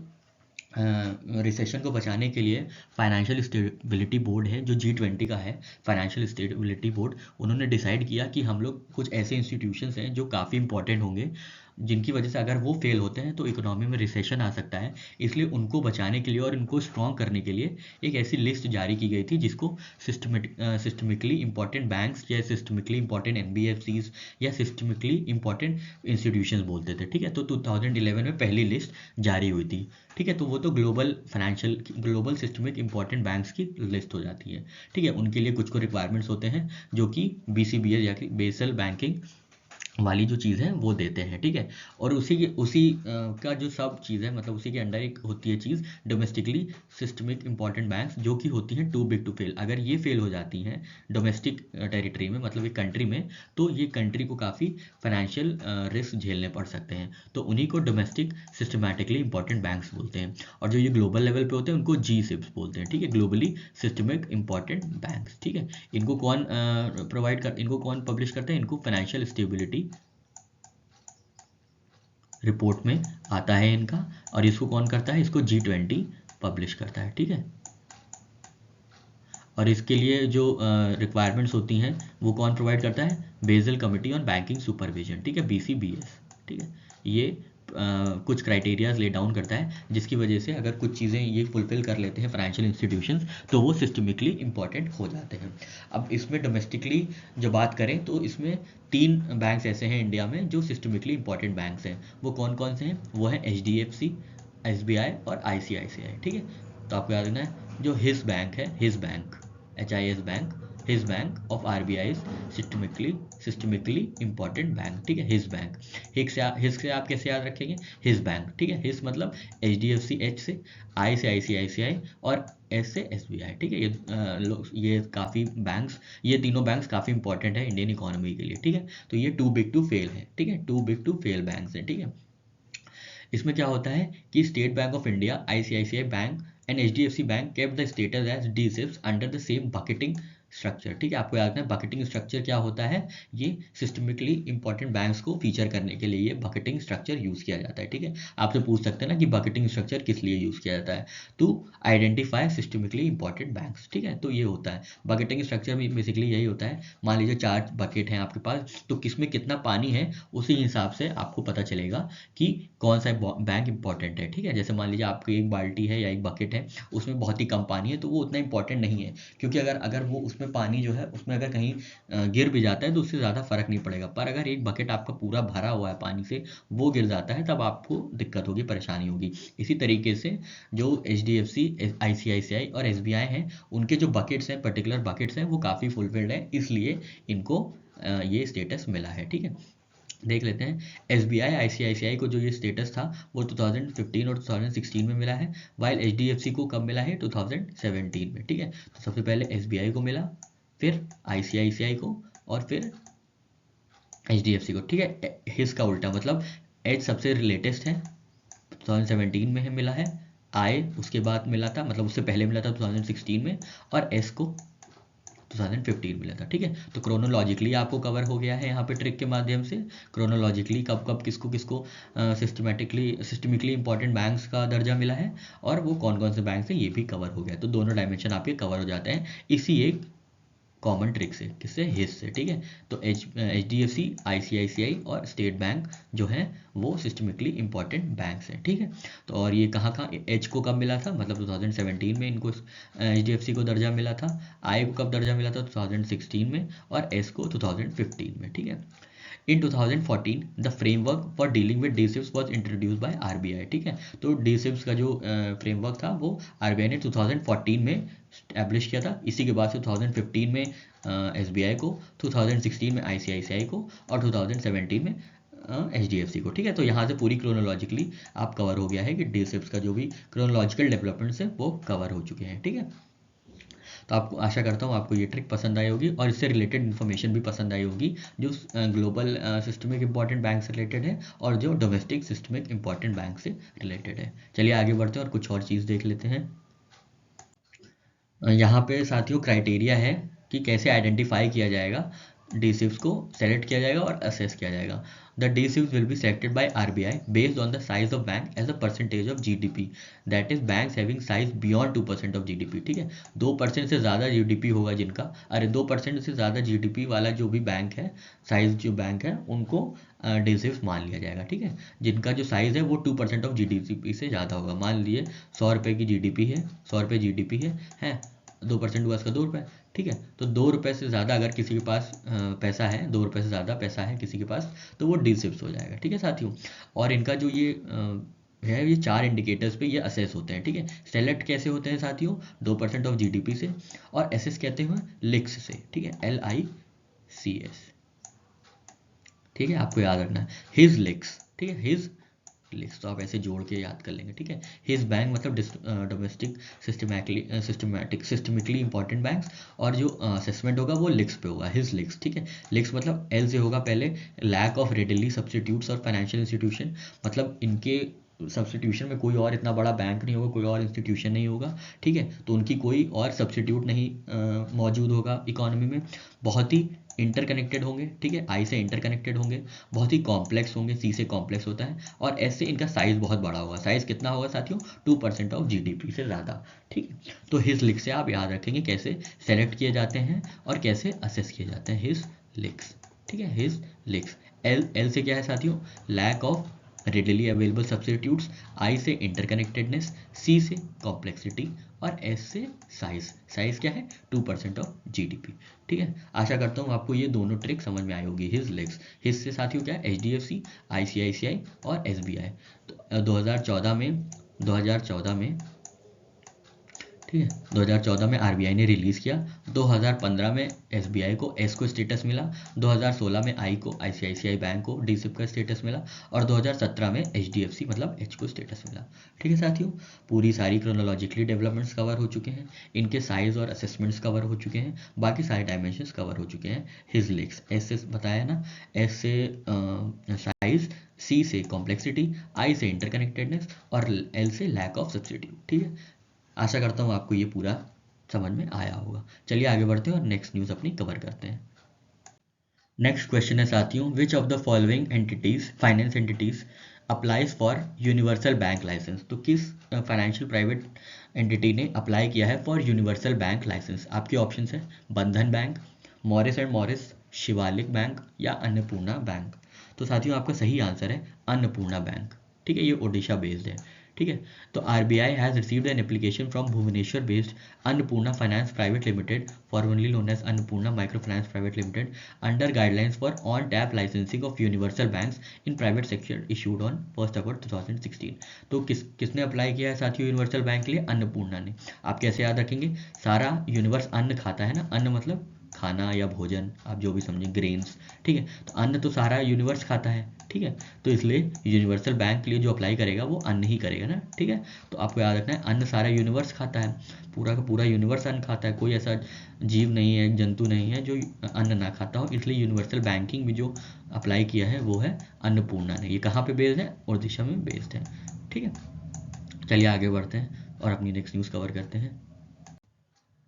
रिसेशन को बचाने के लिए फाइनेंशियल स्टेबिलिटी बोर्ड है जो G20 का है, फाइनेंशियल स्टेबिलिटी बोर्ड, उन्होंने डिसाइड किया कि हम लोग कुछ ऐसे इंस्टीट्यूशंस हैं जो काफ़ी इंपॉर्टेंट होंगे जिनकी वजह से अगर वो फेल होते हैं तो इकोनॉमी में रिसेशन आ सकता है। इसलिए उनको बचाने के लिए और इनको स्ट्रॉन्ग करने के लिए एक ऐसी लिस्ट जारी की गई थी जिसको सिस्टमिकली इंपॉर्टेंट बैंक्स या सिस्टमिकली इंपॉर्टेंट एनबीएफसीज या सिस्टमिकली इंपॉर्टेंट इंस्टीट्यूशंस बोलते थे। ठीक है, तो 2011 में पहली लिस्ट जारी हुई थी। ठीक है, तो वो तो ग्लोबल सिस्टमिक इंपॉर्टेंट बैंक्स की लिस्ट हो जाती है। ठीक है, उनके लिए कुछ रिक्वायरमेंट्स होते हैं जो कि बीसीबीएस या बेसल बैंकिंग वाली जो चीज़ है वो देते हैं। ठीक है, और उसी का जो सब चीज़ है, मतलब उसी के अंडर एक होती है चीज़ डोमेस्टिकली सिस्टमिक इंपॉर्टेंट बैंक्स, जो कि होती हैं टू बिग टू फेल। अगर ये फेल हो जाती हैं डोमेस्टिक टेरिटरी में, मतलब एक कंट्री में, तो ये कंट्री को काफ़ी फाइनेंशियल रिस्क झेलने पड़ सकते हैं। तो उन्हीं को डोमेस्टिक सिस्टमैटिकली इंपॉर्टेंट बैंक्स बोलते हैं। और जो ये ग्लोबल लेवल पे होते हैं उनको जी सिप्स बोलते हैं। ठीक है, ग्लोबली सिस्टमिक इंपॉर्टेंट बैंक्स। ठीक है, इनको कौन पब्लिश करते हैं? इनको फाइनेंशियल स्टेबिलिटी रिपोर्ट में आता है इनका। और इसको कौन करता है? इसको G20 पब्लिश करता है। ठीक है, और इसके लिए जो रिक्वायरमेंट्स होती हैं वो कौन प्रोवाइड करता है? Basel committee on banking supervision. ठीक है, BCBS। ठीक है, ये कुछ क्राइटेरियाज ले डाउन करता है जिसकी वजह से अगर कुछ चीज़ें ये फुलफिल कर लेते हैं फाइनेंशियल इंस्टीट्यूशंस तो वो सिस्टमिकली इंपॉर्टेंट हो जाते हैं। अब इसमें डोमेस्टिकली जो बात करें तो इसमें 3 बैंक्स ऐसे हैं इंडिया में जो सिस्टमिकली इंपॉर्टेंट बैंक्स हैं। वो कौन कौन से हैं? वो है HDFC, SBI और ICICI। ठीक है, तो आपको याद रखना है जो हिस बैंक है, हिस बैंक, HIS बैंक, हिस bank of RBI is systemically important bank. ठीक है, हिस बैंक। हिस से आप कैसे याद रखेंगे? हिस बैंक। ठीक है, हिस मतलब HDFC H से, I से ICICI और S से SBI। ठीक है, ये काफ़ी बैंक्स, ये तीनों बैंक्स काफ़ी इंपॉर्टेंट है इंडियन इकोनॉमी के लिए। ठीक है, तो ये टू बिग टू फेल है। ठीक है, too big to fail banks हैं। ठीक है, इसमें क्या होता है कि State Bank of India, ICICI bank and HDFC bank kept the status as D-SIBs under the same bucketing structure. ठीक है, आपको याद रखना है बकेटिंग स्ट्रक्चर क्या होता है? ये सिस्टमिकली इंपॉर्टेंट बैंक्स को फीचर करने के लिए ये बकेटिंग स्ट्रक्चर यूज़ किया जाता है। ठीक है, आपसे पूछ सकते हैं ना कि बकेटिंग स्ट्रक्चर किस लिए यूज़ किया जाता है? To identify systemically important banks. ठीक है, तो ये होता है बकेटिंग स्ट्रक्चर में, बेसिकली यही होता है। मान लीजिए 4 बकेट हैं आपके पास, तो किसमें कितना पानी है उसी हिसाब से आपको पता चलेगा कि कौन सा बैंक इंपॉर्टेंट है। ठीक है, जैसे मान लीजिए आपकी एक बाल्टी है या एक बकेट है, उसमें बहुत ही कम पानी है तो वो उतना इंपॉर्टेंट नहीं है, क्योंकि अगर वो उसमें पानी जो है उसमें अगर कहीं गिर भी जाता है तो उससे ज़्यादा फर्क नहीं पड़ेगा। पर अगर एक बकेट आपका पूरा भरा हुआ है पानी से, वो गिर जाता है, तब आपको दिक्कत होगी, परेशानी होगी। इसी तरीके से जो HDFC, ICICI और SBI हैं, उनके जो बकेट्स हैं, पर्टिकुलर बकेट्स हैं, वो काफ़ी फुलफिल्ड हैं, इसलिए इनको ये स्टेटस मिला है। ठीक है, देख लेते हैं। SBI ICICI को जो ये स्टेटस था वो 2015 और 2016 में मिला है, वाइल HDFC को कब मिला है? 2017 में। ठीक है, तो सबसे पहले SBI को मिला, फिर ICICI को, और फिर HDFC को। ठीक है, हिस का उल्टा, मतलब H सबसे लेटेस्ट है, 2017 में है मिला है, I उसके बाद मिला था, मतलब उससे पहले मिला था 2016 में, और S को 2015 मिला था। ठीक है, तो क्रोनोलॉजिकली आपको कवर हो गया है यहाँ पे ट्रिक के माध्यम से। क्रोनोलॉजिकली कब कब किसको किसको सिस्टमिकली इंपॉर्टेंट बैंक्स का दर्जा मिला है और वो कौन कौन से बैंक्स हैं ये भी कवर हो गया। तो दोनों डायमेंशन आपके कवर हो जाते हैं इसी एक कॉमन ट्रिक से। किससे? हिस से। ठीक है, तो HDFC, ICICI और स्टेट बैंक जो है वो सिस्टमिकली इंपॉर्टेंट बैंक्स हैं। ठीक है, तो और ये कहाँ कहाँ, H को कब मिला था? मतलब 2017 में इनको HDFC को दर्जा मिला था। I को कब दर्जा मिला था? 2016 में, और S को 2015 में। ठीक है, इन 2014 the framework for dealing with D-SIBs was introduce by RBI। ठीक है, तो D-SIBs का जो फ्रेमवर्क था वो RBI ने 2014 में एस्टैब्लिश किया था। इसी के बाद से 2015 में SBI को, 2016 में ICICI को, और 2017 में HDFC को। ठीक है, तो यहाँ से पूरी क्रोनोलॉजिकली आप कवर हो गया है कि D-SIBs का जो भी क्रोनोलॉजिकल डेवलपमेंट्स है वो कवर हो चुके हैं। ठीक है, तो आपको आशा करता हूँ आपको ये ट्रिक पसंद आई होगी और इससे रिलेटेड इन्फॉर्मेशन भी पसंद आई होगी जो ग्लोबल सिस्टमिक इंपॉर्टेंट बैंक से रिलेटेड है और जो डोमेस्टिक सिस्टमिक इंपॉर्टेंट बैंक से रिलेटेड है। चलिए आगे बढ़ते हैं और कुछ और चीज़ देख लेते हैं। यहाँ पे साथियों क्राइटेरिया है कि कैसे आइडेंटिफाई किया जाएगा DSIPs को सेलेक्ट किया जाएगा और असेस किया जाएगा। The DSIPs will be selected by RBI based on the size of bank as a percentage of GDP, that is banks having size beyond 2% of GDP। ठीक है, 2% से ज़्यादा GDP होगा जिनका, अरे 2% से ज़्यादा GDP वाला जो भी बैंक है, साइज जो बैंक है, उनको DSIPs मान लिया जाएगा। ठीक है, जिनका जो साइज़ है वो 2% ऑफ GDP से ज़्यादा होगा। मान लिए 100 रुपये की GDP है, 100 रुपये GDP है 2% हुआ इसका 2 रुपये। ठीक है, तो 2 रुपये से ज़्यादा अगर किसी के पास पैसा है, 2 रुपये से ज़्यादा पैसा है किसी के पास, तो वो DSIPs हो जाएगा। ठीक है साथियों, और इनका जो ये है, ये 4 इंडिकेटर्स पे ये असेस होते हैं। ठीक है, सेलेक्ट कैसे होते हैं साथियों, 2% ऑफ GDP से, और असेस कहते हैं लिक्स से। ठीक है, LICS। ठीक है, आपको याद रखना है हिज लिक्स। ठीक है, हिज लिक्स, तो आप ऐसे जोड़ के याद कर लेंगे। ठीक है, हिज बैंक मतलब डोमेस्टिक सिस्टमिकली इंपॉर्टेंट बैंक्स, और जो असेसमेंट होगा वो लिक्स पे होगा, हिज लिक्स। ठीक है, लिक्स मतलब एल से होगा पहले, लैक ऑफ रेडिली सब्सटीट्यूट्स और फाइनेंशियल इंस्टीट्यूशन, मतलब इनके सब्सटीट्यूशन में कोई और इतना बड़ा बैंक नहीं होगा, कोई और इंस्टीट्यूशन नहीं होगा। ठीक है, तो उनकी कोई और सब्सटीट्यूट नहीं मौजूद होगा इकोनॉमी में। बहुत ही इंटरकनेक्टेड होंगे। ठीक है, आई से इंटरकनेक्टेड होंगे, बहुत ही कॉम्प्लेक्स होंगे, सी से कॉम्प्लेक्स होता है, और एस से इनका साइज बहुत बड़ा होगा। साइज कितना होगा साथियों, 2% ऑफ GDP से ज़्यादा। ठीक है, तो हिज लिक्स से आप याद रखेंगे कैसे सेलेक्ट किए जाते हैं और कैसे असेस किए जाते हैं, हिज लिक्स। ठीक है, हिज लिक्स। एल से क्या है साथियों, lack of readily available substitutes, आई से इंटरकनेक्टेडनेस, सी से कॉम्प्लेक्सिटी, और एस से साइज। साइज क्या है, 2% ऑफ GDP। ठीक है, आशा करता हूँ आपको ये दोनों ट्रिक समझ में आई होगी। हिज लिक्स, हिज से साथियों क्या है, HDFC, ICICI और SBI। तो 2014 में ठीक है, 2014 में RBI ने रिलीज़ किया, 2015 में SBI को एस को स्टेटस मिला, 2016 में आई को ICICI बैंक को DSIP का स्टेटस मिला, और 2017 में HDFC मतलब H को स्टेटस मिला। ठीक है साथियों, पूरी सारी क्रोनोलॉजिकली डेवलपमेंट्स कवर हो चुके हैं, इनके साइज और असेसमेंट्स कवर हो चुके हैं, बाकी सारे डायमेंशंस कवर हो चुके हैं। हिज लिक्स, एस से बताया ना, एस से साइज, सी से कॉम्प्लेक्सिटी, आई से इंटरकनेक्टेडनेस, और एल से लैक ऑफ सब्स्टिट्यूट। ठीक है, आशा करता हूँ आपको ये पूरा समझ में आया होगा। चलिए आगे बढ़ते हैं और नेक्स्ट न्यूज़ अपनी कवर करते हैं। नेक्स्ट क्वेश्चन है साथियों, which of the following entities, finance entities applies for universal bank licence. तो किस फाइनेंशियल प्राइवेट एंटिटी ने अप्लाई किया है फॉर यूनिवर्सल बैंक लाइसेंस। आपके ऑप्शन है Bandhan bank, Morris and Morris, Shivalik bank, या अन्नपूर्णा बैंक। तो साथियों आपका सही आंसर है अन्नपूर्णा बैंक। ठीक है, ये ओडिशा बेस्ड है। ठीक है, तो RBI has received an application from Bhubaneswar based Annapurna finance private limited, formerly known as Annapurna micro finance private limited, under guidelines for on tap licensing of universal banks in private sector issued on 1 August 2016। तो किसने अप्लाई किया है साथियों यूनिवर्सल बैंक के लिए, अन्नपूर्णा ने। आप कैसे याद रखेंगे, सारा यूनिवर्स अन्न खाता है ना, अन्न मतलब खाना या भोजन, आप जो भी समझें, ग्रेन्स। ठीक है, तो अन्न तो सारा यूनिवर्स खाता है। ठीक है, तो इसलिए यूनिवर्सल बैंक के लिए जो अप्लाई करेगा वो अन्न ही करेगा ना। ठीक है, तो आपको याद रखना है अन्न सारा यूनिवर्स खाता है, पूरा का पूरा यूनिवर्स अन्न खाता है, कोई ऐसा जीव नहीं है, जंतु नहीं है जो अन्न ना खाता हो। इसलिए यूनिवर्सल बैंकिंग में जो अप्लाई किया है वो है अन्नपूर्णा ने। ये कहाँ पे बेस्ड है, ओडिशा में बेस्ड है। ठीक है, चलिए आगे बढ़ते हैं और अपनी नेक्स्ट न्यूज़ कवर करते हैं।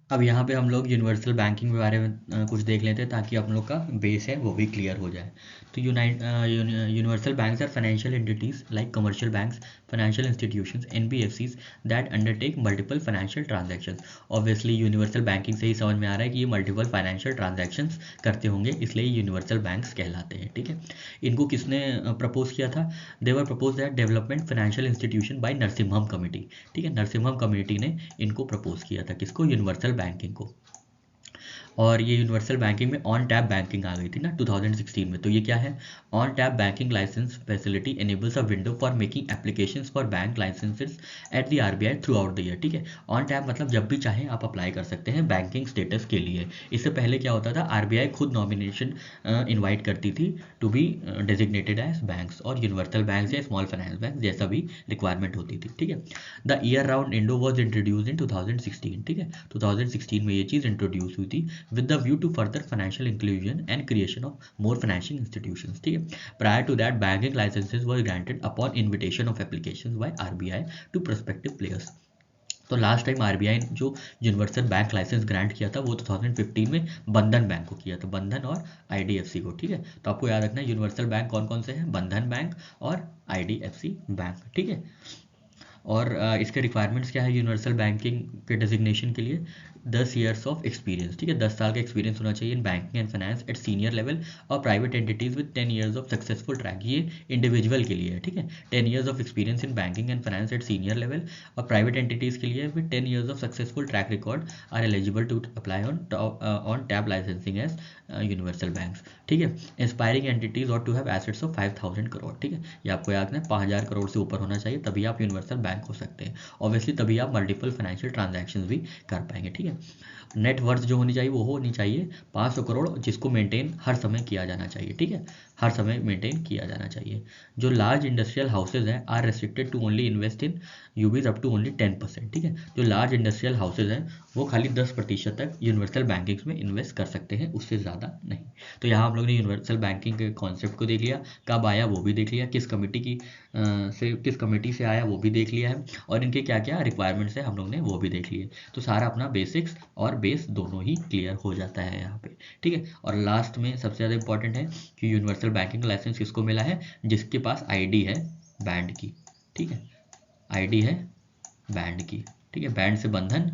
अब यहाँ पे हम लोग यूनिवर्सल बैंकिंग के बारे में कुछ देख लेते हैं ताकि आप लोग का बेस है वो भी क्लियर हो जाए। तो universal banks are financial entities like commercial banks, financial institutions, NBFCs that undertake multiple financial transactions. Obviously universal banking से ही समझ में आ रहा है कि ये मल्टीपल फाइनेंशियल ट्रांजैक्शंस करते होंगे, इसलिए यूनिवर्सल बैंक्स कहलाते हैं। ठीक है, इनको किसने प्रपोज किया था, they were propose that development financial institution by Narasimham committee. ठीक है, नरसिम्हम कमेटी ने इनको प्रपोज किया था, किसको, यूनिवर्सल बैंकिंग को। और ये यूनिवर्सल बैंकिंग में ऑन टैप बैंकिंग आ गई थी ना 2016 में। तो ये क्या है, on tap banking licence facility enables a window for making applications for bank licences at the RBI throughout the year. ठीक है, ऑन टैप मतलब जब भी चाहें आप अप्लाई कर सकते हैं बैंकिंग स्टेटस के लिए। इससे पहले क्या होता था, RBI खुद नॉमिनेशन इन्वाइट करती थी to be designated as banks, और यूनिवर्सल बैंक या स्मॉल फाइनेंस बैंक जैसा भी रिक्वायरमेंट होती थी। ठीक है, the year round window was introduce in 2016। ठीक है, 2016 में ये चीज़ इंट्रोड्यूस हुई थी with the view to further financial inclusion and creation of more financial institutions. ठीक है, prior to that banking licenses were granted upon invitation of applications by RBI to prospective players. तो लास्ट टाइम आरबीआई ने जो यूनिवर्सल बैंक लाइसेंस ग्रांट किया था वो 2015 में बंधन बैंक को किया था, बंधन और आईडीएफसी को। ठीक है, तो आपको याद रखना है यूनिवर्सल बैंक कौन कौन से हैं, बंधन बैंक और आईडीएफसी बैंक। ठीक है, और इसके रिक्वायरमेंट्स क्या है यूनिवर्सल बैंकिंग के डेजिग्नेशन के लिए, 10 ईयर्स ऑफ एक्सपीरियंस। ठीक है, 10 साल का एक्सपीरियंस होना चाहिए in banking and finance at senior level और private entities with 10 years of successful track, ये इंडिविजुअल के लिए है। ठीक है, 10 years of experience in banking and finance at senior level और प्राइवेट एंटिटीज के लिए with 10 years of successful track record are eligible to apply on tap licensing as universal banks. ठीक है, इंस्पायरिंग एंटिटीज और to have assets of 5000 crore. ठीक है, ये आपको याद रखना है, 5000 करोड़ से ऊपर होना चाहिए, तभी आप यूनिवर्सल बैंक हो सकते हैं। ऑब्वियसली तभी आप मल्टीपल फाइनेंशियल ट्रांजैक्शंस भी कर पाएंगे। ठीक है, नेट वर्थ जो होनी चाहिए वो होनी चाहिए 500 करोड़, जिसको मेंटेन हर समय किया जाना चाहिए। ठीक है, हर समय मेंटेन किया जाना चाहिए। जो लार्ज इंडस्ट्रियल हाउसेज हैं are restricted to only invest in UBs up to only 10%। ठीक है, जो लार्ज इंडस्ट्रियल हाउसेज हैं वो खाली 10% तक यूनिवर्सल बैंकिंग में इन्वेस्ट कर सकते हैं, उससे ज़्यादा नहीं। तो यहाँ हम लोग ने यूनिवर्सल बैंकिंग के कॉन्सेप्ट को देख लिया, कब आया वो भी देख लिया, किस कमेटी से आया वो भी देख लिया है, और इनके क्या क्या रिक्वायरमेंट्स है हम लोग ने वो भी देख लिए। तो सारा अपना बेसिक्स और बेस दोनों ही क्लियर हो जाता है यहाँ पे। ठीक है, और लास्ट में सबसे ज़्यादा इंपॉर्टेंट है कि यूनिवर्सल बैंकिंग लाइसेंस किसको मिला है, जिसके पास आईडी है बैंड की। ठीक है, आईडी है बैंड की। ठीक है, बैंड से बंधन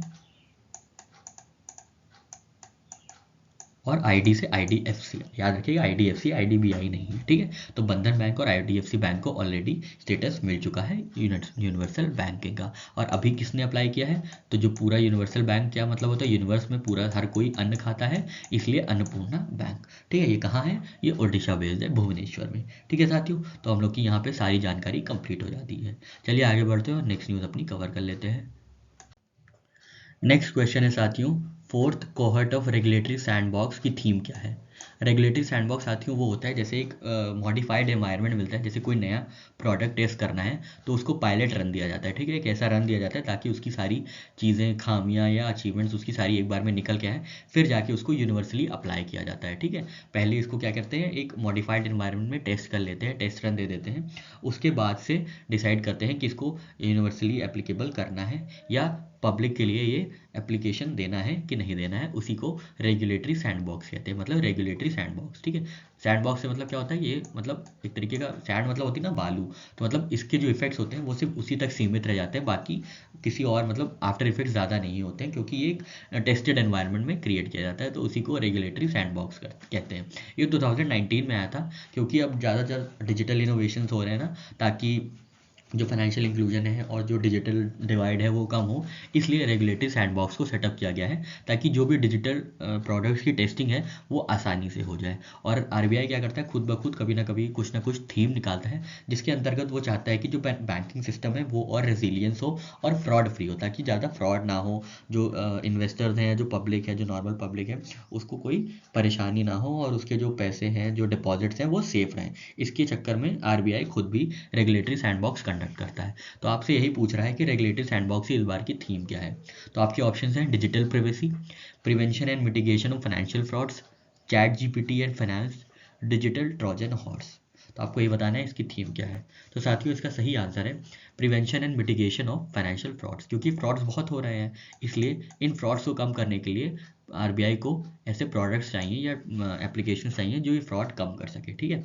और आईडी से आईडीएफसी, याद रखिएगा आईडीएफसी आईडीबीआई नहीं है। ठीक है, तो बंधन बैंक और आईडीएफसी बैंक को ऑलरेडी स्टेटस मिल चुका है यूनिवर्सल बैंकिंग का। और अभी किसने अप्लाई किया है, तो जो पूरा यूनिवर्सल बैंक, क्या मतलब होता है, यूनिवर्स में पूरा हर कोई अन्न खाता है, इसलिए अन्नपूर्णा बैंक। ठीक है, ये कहाँ है, ये ओडिशा बेस्ड है, भुवनेश्वर में। ठीक है साथियों, तो हम लोग की यहाँ पे सारी जानकारी कंप्लीट हो जाती है। चलिए आगे बढ़ते हैं और नेक्स्ट न्यूज़ अपनी कवर कर लेते हैं। नेक्स्ट क्वेश्चन है साथियों, fourth cohort of regulatory sandbox की थीम क्या है। रेगुलेटरी सैंडबॉक्स साथियों वो होता है जैसे एक मॉडिफाइड एनवायरनमेंट मिलता है, जैसे कोई नया प्रोडक्ट टेस्ट करना है तो उसको पायलट रन दिया जाता है। ठीक है, एक ऐसा रन दिया जाता है ताकि उसकी सारी चीज़ें, खामियां या अचीवमेंट्स उसकी सारी एक बार में निकल के आए, फिर जाके उसको यूनिवर्सली अप्लाई किया जाता है। ठीक है, पहले इसको क्या करते हैं, एक मॉडिफाइड एनवायरनमेंट में टेस्ट कर लेते हैं, टेस्ट रन दे देते हैं, उसके बाद से डिसाइड करते हैं कि इसको यूनिवर्सली एप्लीकेबल करना है या पब्लिक के लिए ये एप्लीकेशन देना है कि नहीं देना है, उसी को रेगुलेटरी सैंडबॉक्स कहते हैं, मतलब रेगुलेटरी सैंडबॉक्स। ठीक है, सैंडबॉक्स से मतलब क्या होता है, ये मतलब एक तरीके का, सैंड मतलब होती है ना बालू, तो मतलब इसके जो इफेक्ट्स होते हैं वो सिर्फ उसी तक सीमित रह जाते हैं, बाकी किसी और मतलब आफ्टर इफेक्ट्स ज़्यादा नहीं होते हैं, क्योंकि ये एक टेस्टेड एनवायरनमेंट में क्रिएट किया जाता है, तो उसी को रेगुलेटरी सैंडबॉक्स कहते हैं। ये 2019 में आया था, क्योंकि अब ज़्यादातर डिजिटल इनोवेशंस हो रहे हैं ना, ताकि जो फाइनेंशियल इंक्लूजन है और जो डिजिटल डिवाइड है वो कम हो, इसलिए रेगुलेटरी सैंडबॉक्स को सेटअप किया गया है, ताकि जो भी डिजिटल प्रोडक्ट्स की टेस्टिंग है वो आसानी से हो जाए। और आरबीआई क्या करता है, खुद ब खुद कभी ना कभी कुछ ना कुछ थीम निकालता है, जिसके अंतर्गत वो चाहता है कि जो बैंकिंग सिस्टम है वो और रेजिलियंस हो और फ्रॉड फ्री हो, ताकि ज़्यादा फ्रॉड ना हो, जो इन्वेस्टर्स हैं, जो पब्लिक है, जो नॉर्मल पब्लिक है, उसको कोई परेशानी ना हो, और उसके जो पैसे हैं, जो डिपॉजिट्स हैं वो सेफ रहें। इसके चक्कर में आरबीआई खुद भी रेगुलेटरी सैंडबॉक्स कंडक्ट करता है। तो आपसे यही पूछ रहा है कि रेगुलेटरी सैंडबॉक्स की इस बार की थीम क्या है। तो आपके ऑप्शंस हैं digital privacy, prevention and mitigation of financial frauds, chat GPT and finance, digital Trojan horse. तो आपको ये बताना है इसकी थीम क्या है। तो साथियों इसका सही आंसर है prevention and mitigation of financial frauds, क्योंकि फ्रॉड्स बहुत हो रहे हैं, इसलिए इन फ्रॉड्स को कम करने के लिए आरबीआई को ऐसे प्रोडक्ट्स चाहिए या एप्लीकेशन चाहिए जो ये फ्रॉड कम कर सके। ठीक है,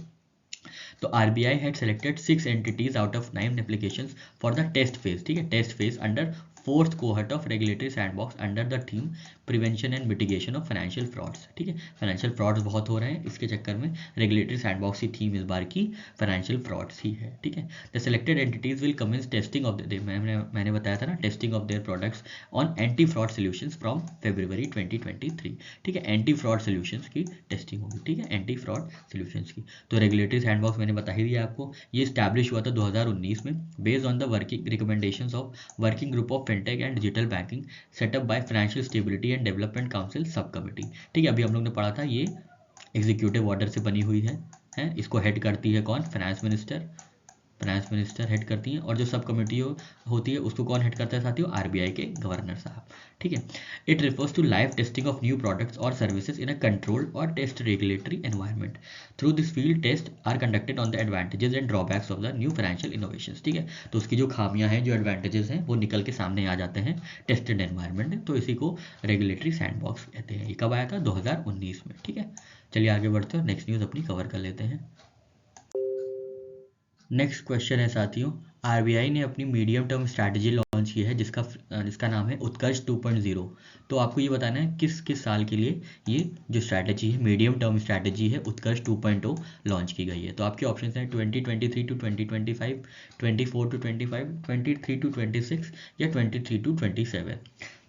तो RBI had selected 6 entities out of 9 applications for the test phase। ठीक है, test phase under fourth cohort of regulatory sandbox under the theme prevention and mitigation of financial frauds. ठीक है, फाइनेंशियल फ्रॉड्स बहुत हो रहे हैं, इसके चक्कर में रेगुलेटरी सैंडबॉक्स की थीम इस बार की फाइनेंशियल फ्रॉड्स ही है। ठीक है, the selected entities will commence testing of मैंने बताया था ना, testing of their products on anti fraud solutions from February 2023। ठीक है, एंटी फ्रॉड सोल्यूशंस की टेस्टिंग होगी। ठीक है, एंटी फ्रॉड सोल्यूशंस की। तो रेगुलेटरी सैंडबॉक्स मैंने बता ही दिया आपको, ये स्टैब्लिश हुआ था 2019 में, based on the working recommendations of working group of fintech and digital banking setup by financial stability and development council sub committee. ठीक है, अभी हम लोग ने पढ़ा था, ये एग्जीक्यूटिव ऑर्डर से बनी हुई है, इसको हेड करती है कौन, finance minister, finance minister head करती हैं, और जो सब कमेटी होती है उसको कौन हेड करता है साथियों, आरबीआई के गवर्नर साहब, ठीक है। It refers to live testing of new products और सर्विसेज इन अ कंट्रोल्ड और test regulatory environment. Through this field test are conducted on the advantages and drawbacks of the new financial innovations, ठीक है। तो उसकी जो खामियां हैं, जो एडवांटेजेस हैं, वो निकल के सामने आ जाते हैं टेस्टेड एनवायरनमेंट में। तो इसी को रेगुलेटरी सैंडबॉक्स कहते हैं। ये कब आया था, 2019 में, ठीक है। चलिए आगे बढ़ते हैं, नेक्स्ट न्यूज़ अपनी कवर कर लेते हैं। नेक्स्ट क्वेश्चन है साथियों, आरबीआई ने अपनी मीडियम टर्म स्ट्रैटेजी लॉन्च की है जिसका नाम है उत्कर्ष 2.0। तो आपको ये बताना है किस किस साल के लिए ये जो स्ट्रैटेजी है, मीडियम टर्म स्ट्रैटेजी है उत्कर्ष 2.0 लॉन्च की गई है। तो आपके ऑप्शन हैं 2023 टू 2025, 24 टू 25, 23 टू 26 या 23 टू 27।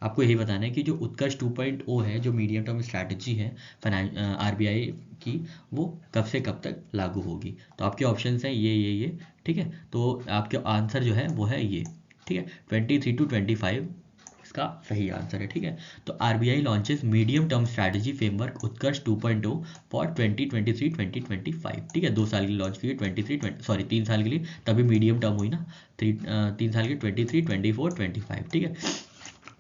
आपको यही बताना है कि जो उत्कर्ष 2.0 है, जो मीडियम टर्म स्ट्रैटेजी है आरबीआई की, वो कब से कब तक लागू होगी। तो आपके ऑप्शंस हैं ये, ठीक है। तो आपका आंसर जो है वो है ये, ठीक है, 23 टू 25 इसका सही आंसर है, ठीक है। तो RBI launches medium term strategy framework Utkarsh 2.0 for 2023-2025, ठीक है। 2 साल के लिए लॉन्च की है, 3 साल के लिए, तभी मीडियम टर्म हुई ना, 3 साल के 23, 24, 25, ठीक है।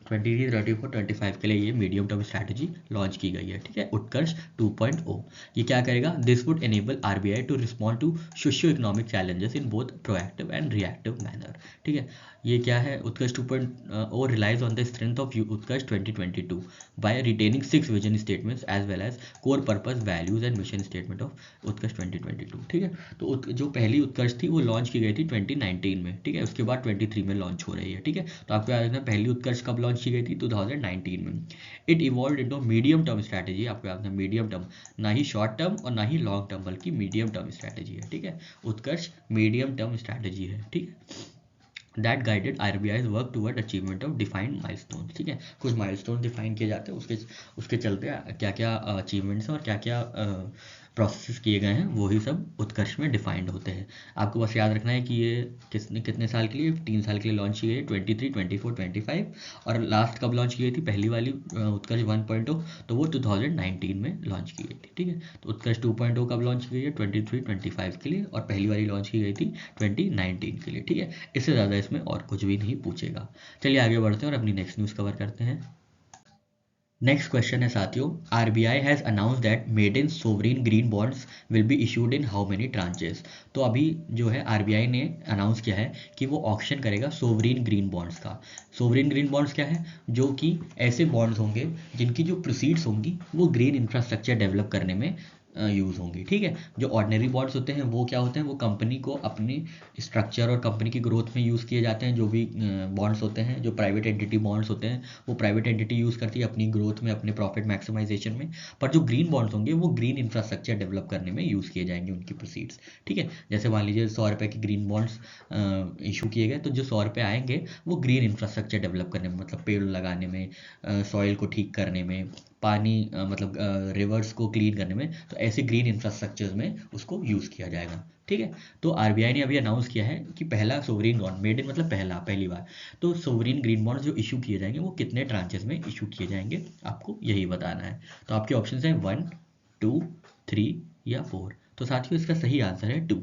23, 24, 25 के लिए ये मीडियम टर्म स्ट्रैटेजी लॉन्च की गई है, ठीक है, उत्कर्ष 2.0। ये क्या करेगा, this would enable RBI to respond to socio economic challenges in both proactive and reactive manner, ठीक है। ये क्या है, Utkarsh 2.0 relies on the strength of Utkarsh 2022 by retaining 6 vision statements as well as core purpose, values and mission statement of Utkarsh 2022, ठीक है। तो जो पहली उत्कर्ष थी वो लॉन्च की गई थी 2019 में, ठीक है। उसके बाद 23 में लॉन्च हो रही है, ठीक है। तो आपको याद रखना पहली उत्कर्ष कब लॉन्च की गई थी, 2019 में। It evolve into medium term strategy, आपको याद रखना मीडियम टर्म, ना ही शॉर्ट टर्म और ना ही लॉन्ग टर्म, बल्कि मीडियम टर्म स्ट्रैटेजी है, ठीक है। उत्कर्ष मीडियम टर्म स्ट्रैटेजी है, ठीक है। That guided RBI's work toward achievement of defined milestone, ठीक है। कुछ माइलस्टोन डिफाइन किए जाते हैं, उसके चलते क्या क्या अचीवमेंट्स और क्या क्या प्रोसेस किए गए हैं, वही सब उत्कर्ष में डिफाइंड होते हैं। आपको बस याद रखना है कि ये कितने साल के लिए, 3 साल के लिए लॉन्च की गई, 23, 24, 25। और लास्ट कब लॉन्च की गई थी पहली वाली उत्कर्ष 1.0, तो वो 2019 में लॉन्च की गई थी, ठीक है। तो उत्कर्ष 2.0 कब लॉन्च की गई है, 23, 25 के लिए, और पहली वाली लॉन्च की गई थी 2019 के लिए, ठीक है। इससे ज़्यादा इसमें और कुछ भी नहीं पूछेगा। चलिए आगे बढ़ते हैं और अपनी नेक्स्ट न्यूज़ कवर करते हैं। नेक्स्ट क्वेश्चन है साथियों, RBI has announce that made sovereign green bonds will be issued in how many tranches. तो अभी जो है आरबीआई ने अनाउंस किया है कि वो ऑक्शन करेगा सोवरीन ग्रीन बॉन्ड्स का। सोवरीन ग्रीन बॉन्ड्स क्या है, जो कि ऐसे बॉन्ड्स होंगे जिनकी जो प्रोसीड्स होंगी वो ग्रीन इंफ्रास्ट्रक्चर डेवलप करने में यूज़ होंगी, ठीक है। जो ऑर्डिनरी बॉन्ड्स होते हैं वो क्या होते हैं, वो कंपनी को अपनी स्ट्रक्चर और कंपनी की ग्रोथ में यूज़ किए जाते हैं। जो भी बॉन्ड्स होते हैं, जो प्राइवेट एंटिटी बॉन्ड्स होते हैं, वो प्राइवेट एंटिटी यूज़ करती है अपनी ग्रोथ में, अपने प्रॉफिट मैक्सिमाइजेशन में। पर जो ग्रीन बॉन्ड्स होंगे वो ग्रीन इंफ्रास्ट्रक्चर डेवलप करने में यूज़ किए जाएंगे, उनकी प्रोसीड्स, ठीक है। जैसे मान लीजिए 100 रुपये के ग्रीन बॉन्ड्स इशू किए गए, तो जो 100 रुपये आएंगे वो ग्रीन इंफ्रास्ट्रक्चर डेवलप करने में, मतलब पेड़ लगाने में, सॉइल को ठीक करने में, पानी मतलब रिवर्स को क्लीन करने में, तो ऐसे ग्रीन इंफ्रास्ट्रक्चर्स में उसको यूज़ किया जाएगा, ठीक है। तो आरबीआई ने अभी अनाउंस किया है कि पहला सोवरीन बॉन्ड, मेड इन मतलब पहली बार, तो सोवरीन ग्रीन बॉन्ड जो इशू किए जाएंगे वो कितने ट्रांचेस में इशू किए जाएंगे, आपको यही बताना है। तो आपके ऑप्शन हैं 1, 2, 3 या 4। तो साथियों इसका सही आंसर है 2,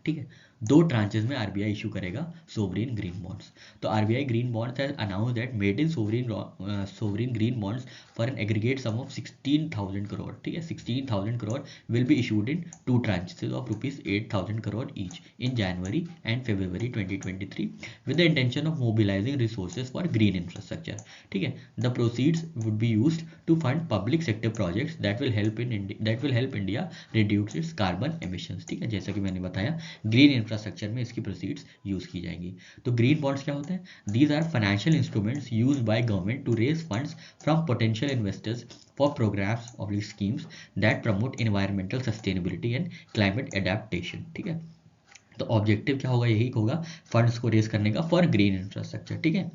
ठीक है। 2 ट्रांचेस में आरबीआई इशू करेगा सोवरीन ग्रीन बॉन्ड्स। तो RBI green bonds has announce that made in sovereign green bonds for an aggregate sum of 16,000 crore, ठीक है। 16,000 crore will be issued in 2 tranches of ₹8,000 crore each in January and February 2023 with the intention of mobilising resources for green infrastructure, ठीक है। The proceeds would be used to fund public sector projects that will help India reduce it's carbon emissions, ठीक है। जैसा कि मैंने बताया, ग्रीन इंफ्रास्ट्रक्चर में इसकी प्रोसीड्स यूज की जाएंगी। तो ग्रीन बॉन्ड्स क्या होते हैं, these are financial instruments used by government to raise funds from potential investors for programmes और schemes that promote environmental sustainability and climate adaptation, ठीक है। तो ऑब्जेक्टिव क्या होगा, यही होगा फंड्स को रेज करने का फॉर ग्रीन इंफ्रास्ट्रक्चर, ठीक है।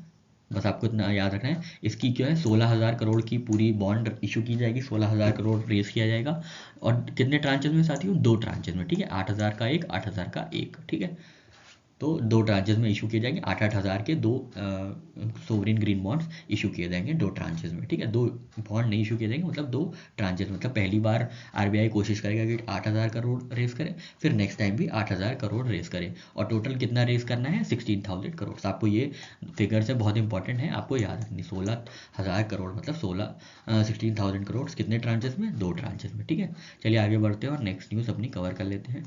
बस आपको इतना याद रखना है। इसकी क्या है, 16,000 करोड़ की पूरी बॉन्ड इशू की जाएगी, 16,000 करोड़ रेज किया जाएगा, और कितने ट्रांचेस में साथियों, 2 ट्रांचेस में, ठीक है। 8,000 का एक, 8,000 का एक, ठीक है। तो 2 ट्रांचेस में इशू किए जाएंगे, 8,000 के 2 सोवरिन ग्रीन बॉन्ड्स इशू किए जाएंगे 2 ट्रांचेस में, ठीक है। 2 बॉन्ड नहीं इशू किए जाएंगे, मतलब 2 ट्रांचेस, मतलब पहली बार आरबीआई कोशिश करेगा कि 8,000 करोड़ रेस करे, फिर नेक्स्ट टाइम भी 8,000 करोड़ रेस करे, और टोटल कितना रेस करना है, 16,000 करोड़। तो आपको ये फिगर से बहुत इंपॉर्टेंट है, आपको याद रखनी, 16,000 करोड़ मतलब 16,000 करोड़ कितने ट्रांचेस में, 2 ट्रांचेस में, ठीक है। चलिए आगे बढ़ते हैं और नेक्स्ट न्यूज़ अपनी कवर कर लेते हैं।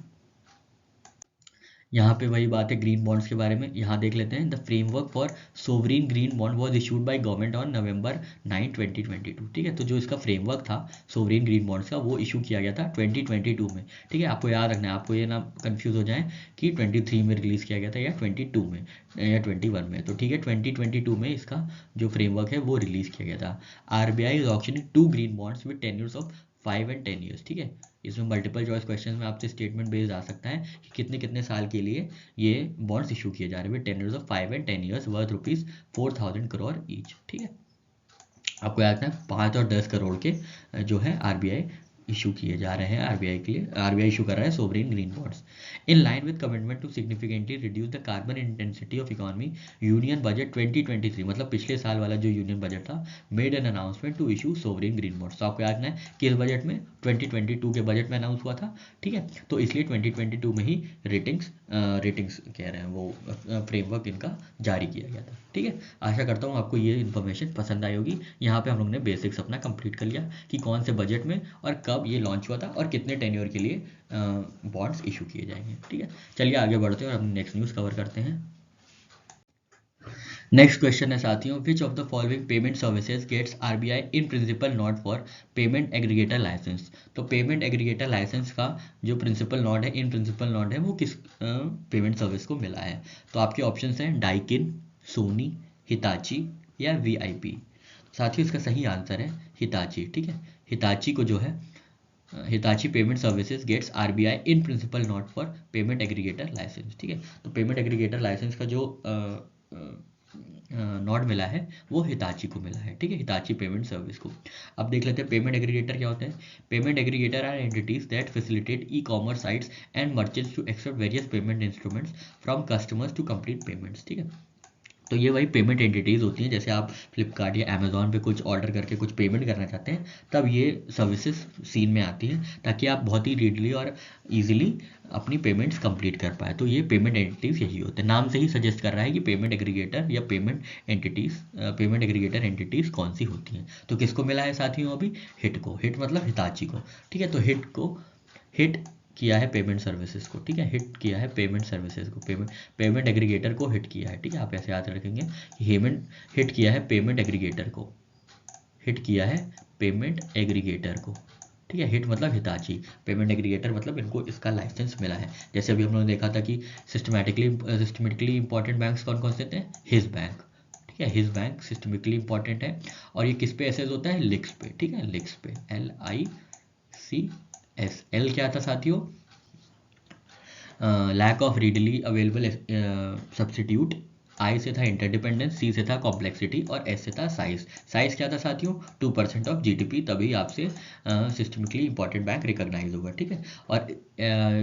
यहाँ पे वही बात है ग्रीन बॉन्ड्स के बारे में, यहाँ देख लेते हैं। The framework for sovereign green bond was issued by government on November 9, 2022, ठीक है। तो जो इसका फ्रेमवर्क था सोवरिन ग्रीन बॉन्ड्स का, वो इशू किया गया था 2022 में, ठीक है। आपको याद रखना है, आपको ये ना कंफ्यूज हो जाए कि 23 में रिलीज़ किया गया था या 22 में या 21 में, तो ठीक है 2022 में इसका जो फ्रेमवर्क है वो रिलीज़ किया गया था। RBI is auctioning 2 green bonds with tenures of 5 and 10 years, ठीक है। इसमें मल्टीपल चॉइस क्वेश्चन में आपसे स्टेटमेंट बेस्ड आ सकता है कि कितने कितने साल के लिए ये बॉन्ड्स इशू किए जा रहे हैं, tenures of 5 and 10 years worth ₹4,000 crore each, ठीक है। आपको याद है 5 और 10 करोड़ के जो है आरबीआई इशू किए जा रहे हैं, आरबीआई के लिए, आरबीआई इशू कर रहा है sovereign green bonds. In line with commitment to significantly reduce the carbon intensity of economy, union budget 2023, मतलब पिछले साल वाला जो यूनियन बजट था, made an announcement to issue sovereign green bonds. तो आपको याद है किस बजट में, 2022 के बजट में अनाउंस हुआ था, ठीक है। तो इसलिए 2022 में ही रेटिंग्स कह रहे हैं वो फ्रेमवर्क इनका जारी किया गया था, ठीक है। आशा करता हूँ आपको ये इन्फॉर्मेशन पसंद आई होगी। यहाँ पे हम लोग ने बेसिक्स अपना कंप्लीट कर लिया कि कौन से बजट में और कब ये लॉन्च हुआ था और कितने टेन्योर के लिए बॉन्ड्स इशू किए जाएंगे, ठीक है। चलिए आगे बढ़ते हैं और अपनी नेक्स्ट न्यूज़ कवर करते हैं। नेक्स्ट क्वेश्चन है साथियों, which of the following payment services gets RBI in principle nod for payment aggregator licence. तो पेमेंट एग्रीगेटर लाइसेंस का जो प्रिंसिपल नॉट है, इन प्रिंसिपल नॉट है, वो किस पेमेंट सर्विस को मिला है। तो आपके ऑप्शन हैं डाइकिन, सोनी, हिताची या वीआईपी। साथियों इसका सही आंसर है हिताची, ठीक है। हिताची को जो है Hitachi payment services gets RBI in principle nod for payment aggregator licence, ठीक है। तो पेमेंट एग्रीगेटर लाइसेंस का जो नॉट मिला है वो हिताची को मिला है, ठीक है, हिताची पेमेंट सर्विस को। अब देख लेते हैं पेमेंट एग्रीगेटर क्या होता है। Payment aggregator are entities that facilitate e commerce sites and merchants to accept various payment instruments from customers to complete payments, ठीक है। तो ये वही पेमेंट एंटिटीज़ होती हैं, जैसे आप फ्लिपकार्ट या अमेजोन पे कुछ ऑर्डर करके कुछ पेमेंट करना चाहते हैं, तब ये सर्विसेज सीन में आती हैं, ताकि आप बहुत ही रीडली और इजीली अपनी पेमेंट्स कंप्लीट कर पाए। तो ये पेमेंट एंटिटीज़ यही होते हैं, नाम से ही सजेस्ट कर रहा है कि पेमेंट एग्रीगेटर या पेमेंट एग्रीगेटर एंटिटीज़ कौन सी होती हैं। तो किसको मिला है साथियों, अभी हिट को, हिट मतलब हिताची को, ठीक है। तो हिट किया है पेमेंट सर्विसेज को, ठीक है, हिट किया है पेमेंट सर्विसेज को, पेमेंट एग्रीगेटर को हिट किया है, ठीक है। आप ऐसे याद रखेंगे कि हिट किया है पेमेंट एग्रीगेटर को, हिट किया है पेमेंट एग्रीगेटर को, ठीक है। हिट मतलब हिताची, पेमेंट एग्रीगेटर मतलब इनको इसका लाइसेंस मिला है। जैसे अभी हम लोगों ने देखा था कि सिस्टमेटिकली इंपॉर्टेंट बैंक्स कौन कौन से थे, हिज बैंक, ठीक है, हिज बैंक सिस्टमेटिकली इंपॉर्टेंट है, और ये किस पे एसेस होता है, लिक्स पे, ठीक है, लिक्स पे, LICS। क्या था साथियों, lack of readily available substitute, आई से था इंटरडिपेंडेंस, सी से था कॉम्प्लेक्सिटी और एस से था साइज। साइज क्या था साथियों, 2% ऑफ जीडीपी, तभी आपसे सिस्टमेटिकली इंपॉर्टेंट बैंक रिकॉग्नाइज होगा, ठीक है। और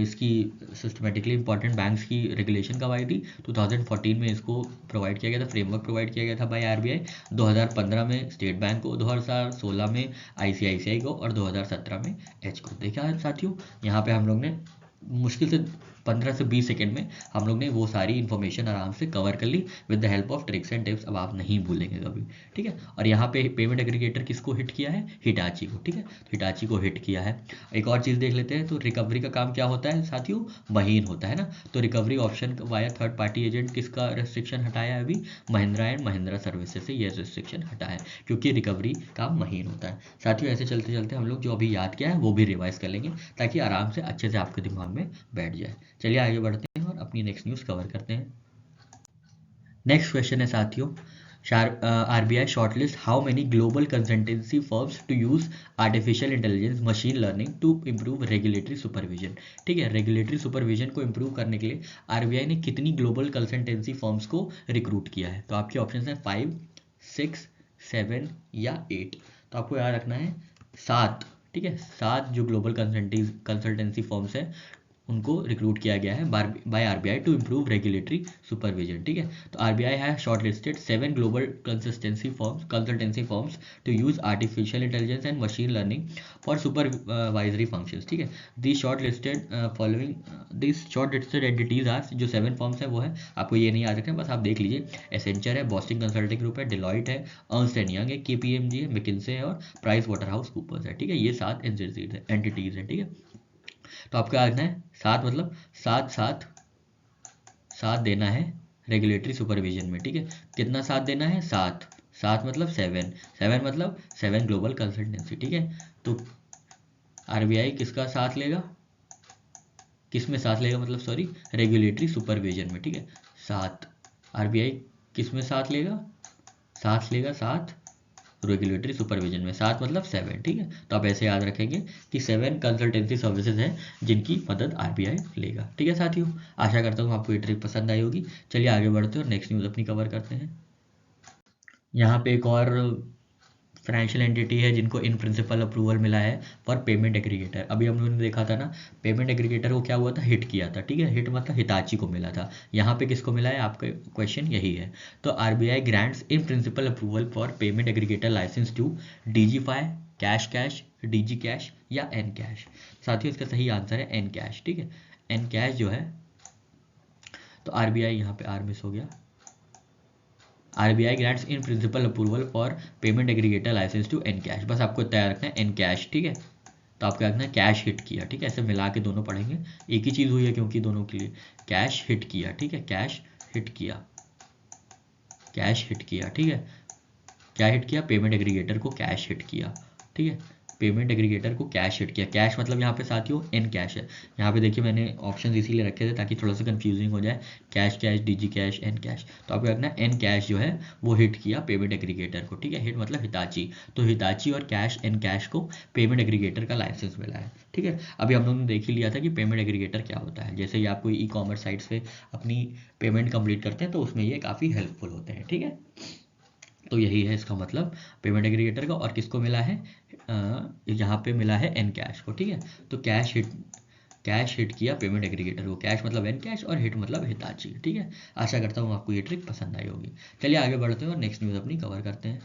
इसकी सिस्टमेटिकली इंपॉर्टेंट बैंक्स की रेगुलेशन कब आई थी, 2014 में इसको प्रोवाइड किया गया था, फ्रेमवर्क प्रोवाइड किया गया था बाय आरबीआई। 2015 में स्टेट बैंक को, 2016 में आईसीआईसीआई को और 2017 में एच को। देखा है साथियों, यहाँ पे हम लोग ने मुश्किल से 15 से 20 सेकंड में हम लोग ने वो सारी इन्फॉर्मेशन आराम से कवर कर ली with the help of tricks and tips. अब आप नहीं भूलेंगे कभी, ठीक है। और यहाँ पे पेमेंट एग्रीगेटर किसको हिट किया है, हिटाची को, ठीक है, तो हिटाची को हिट किया है। एक और चीज़ देख लेते हैं, तो रिकवरी का काम क्या होता है साथियों, महीन होता है ना। तो recovery option via third party agent किसका रेस्ट्रिक्शन हटाया है अभी, महिंद्रा एंड महिंद्रा सर्विसेज से ये रेस्ट्रिक्शन हटा है, क्योंकि रिकवरी काम महीन होता है। साथियों ऐसे चलते चलते हम लोग जो अभी याद किया है वो भी रिवाइज कर लेंगे, ताकि आराम से अच्छे से आपके दिमाग में बैठ जाए। चलिए आगे बढ़ते हैं और अपनी नेक्स्ट न्यूज़ कवर करते हैं। नेक्स्ट क्वेश्चन है साथियों, RBI shortlist how many global consultancy firms to use artificial intelligence machine learning to improve regulatory supervision, ठीक है। रेगुलेटरी सुपरविजन को इम्प्रूव करने के लिए आरबीआई ने कितनी ग्लोबल कंसल्टेंसी फर्म्स को रिक्रूट किया है। तो आपके ऑप्शन हैं 5, 6, 7 या 8। तो आपको याद रखना है 7, ठीक है, 7 जो ग्लोबल कंसल्टेंसी फर्म्स है उनको रिक्रूट किया गया है by RBI to improve regulatory supervision. ठीक है, तो आरबीआई है shortlisted 7 global consultancy firms to use artificial intelligence and machine learning for supervisory functions. ठीक है, the shortlisted entities are, जो 7 फॉर्म्स है वो है, आपको ये नहीं याद रखना, बस आप देख लीजिए, एसेंचर है, बॉस्टन कंसल्टिंग ग्रुप है, डिलॉइट है, अर्नस्ट एंड यंग है, केपीएमजी है, मैकिन्से है और प्राइस वाटरहाउस कूपर्स है। ठीक है, ये 7 एंटिटीज है। ठीक है, तो आपका आना है 7, मतलब सात देना है रेगुलेटरी सुपरविजन में। ठीक है, कितना साथ देना है? 7, 7 मतलब 7 मतलब 7 ग्लोबल कंसल्टेंसी। ठीक है, तो आरबीआई किसका साथ लेगा, किस में साथ लेगा, मतलब सॉरी, रेगुलेटरी सुपरविजन में। ठीक है, 7 आरबीआई किस में साथ लेगा, साथ लेगा 7 रेगुलेटरी सुपरविजन में, 7 मतलब 7। ठीक है, तो आप ऐसे याद रखेंगे कि 7 कंसल्टेंसी सर्विसेज हैं जिनकी मदद आरबीआई लेगा। ठीक है साथियों, आशा करता हूँ आपको ये ट्रिक पसंद आई होगी। चलिए आगे बढ़ते हैं और नेक्स्ट न्यूज़ अपनी कवर करते हैं। यहाँ पे एक और फाइनेंशियल एंटिटी है जिनको इन प्रिंसिपल अप्रूवल मिला है फॉर पेमेंट एग्रीगेटर। अभी हम लोगों ने देखा था ना, पेमेंट एग्रीगेटर को क्या हुआ था, हिट किया था। ठीक है, हिट मतलब हिताची को मिला था, यहाँ पे किसको मिला है, आपका क्वेश्चन यही है। तो RBI grants in principle approval for payment aggregator licence to डीजीफाई, कैश, डीजी कैश या एन कैश। साथियों इसका सही आंसर है एन कैश। ठीक है, एन कैश जो है, तो आरबीआई यहाँ पे आर मिस हो गया, RBI grants in principle approval for payment aggregator licence to EnKash. बस आपको तैयार रखना है एन कैश। ठीक है, तो आपको रखना है कैश हिट किया। ठीक है, ऐसे मिला के दोनों पढ़ेंगे, एक ही चीज़ हुई है क्योंकि दोनों के लिए कैश हिट किया। ठीक है, कैश हिट किया, कैश हिट किया। ठीक है, क्या हिट किया, पेमेंट एग्रीगेटर को कैश हिट किया। ठीक है, पेमेंट एग्रीगेटर को कैश हिट किया, कैश मतलब यहाँ पे साथियों एन कैश है। यहाँ पे देखिए मैंने ऑप्शन इसीलिए रखे थे ताकि थोड़ा सा कंफ्यूजिंग हो जाए, cash, DG cash, EnKash. तो आपको रखना एन कैश जो है वो हिट किया पेमेंट एग्रीगेटर को। ठीक है, हिट मतलब हिताची, तो हिताची और कैश, एन कैश को पेमेंट एग्रीगेटर का लाइसेंस मिला है। ठीक है, अभी हम लोगों ने देख ही लिया था कि पेमेंट एग्रीगेटर क्या होता है। जैसे ही आप कोई ई कॉमर्स साइट से अपनी पेमेंट कंप्लीट करते हैं तो उसमें ये काफ़ी हेल्पफुल होते हैं। ठीक है, तो यही है इसका मतलब पेमेंट एग्रीगेटर का। और किसको मिला है, यहाँ पे मिला है एन कैश को। ठीक है, तो कैश हिट किया पेमेंट एग्रीगेटर को, कैश मतलब एन कैश और हिट मतलब हिताची। ठीक है, आशा करता हूँ आपको ये ट्रिक पसंद आई होगी। चलिए आगे बढ़ते हैं और नेक्स्ट न्यूज़ अपनी कवर करते हैं।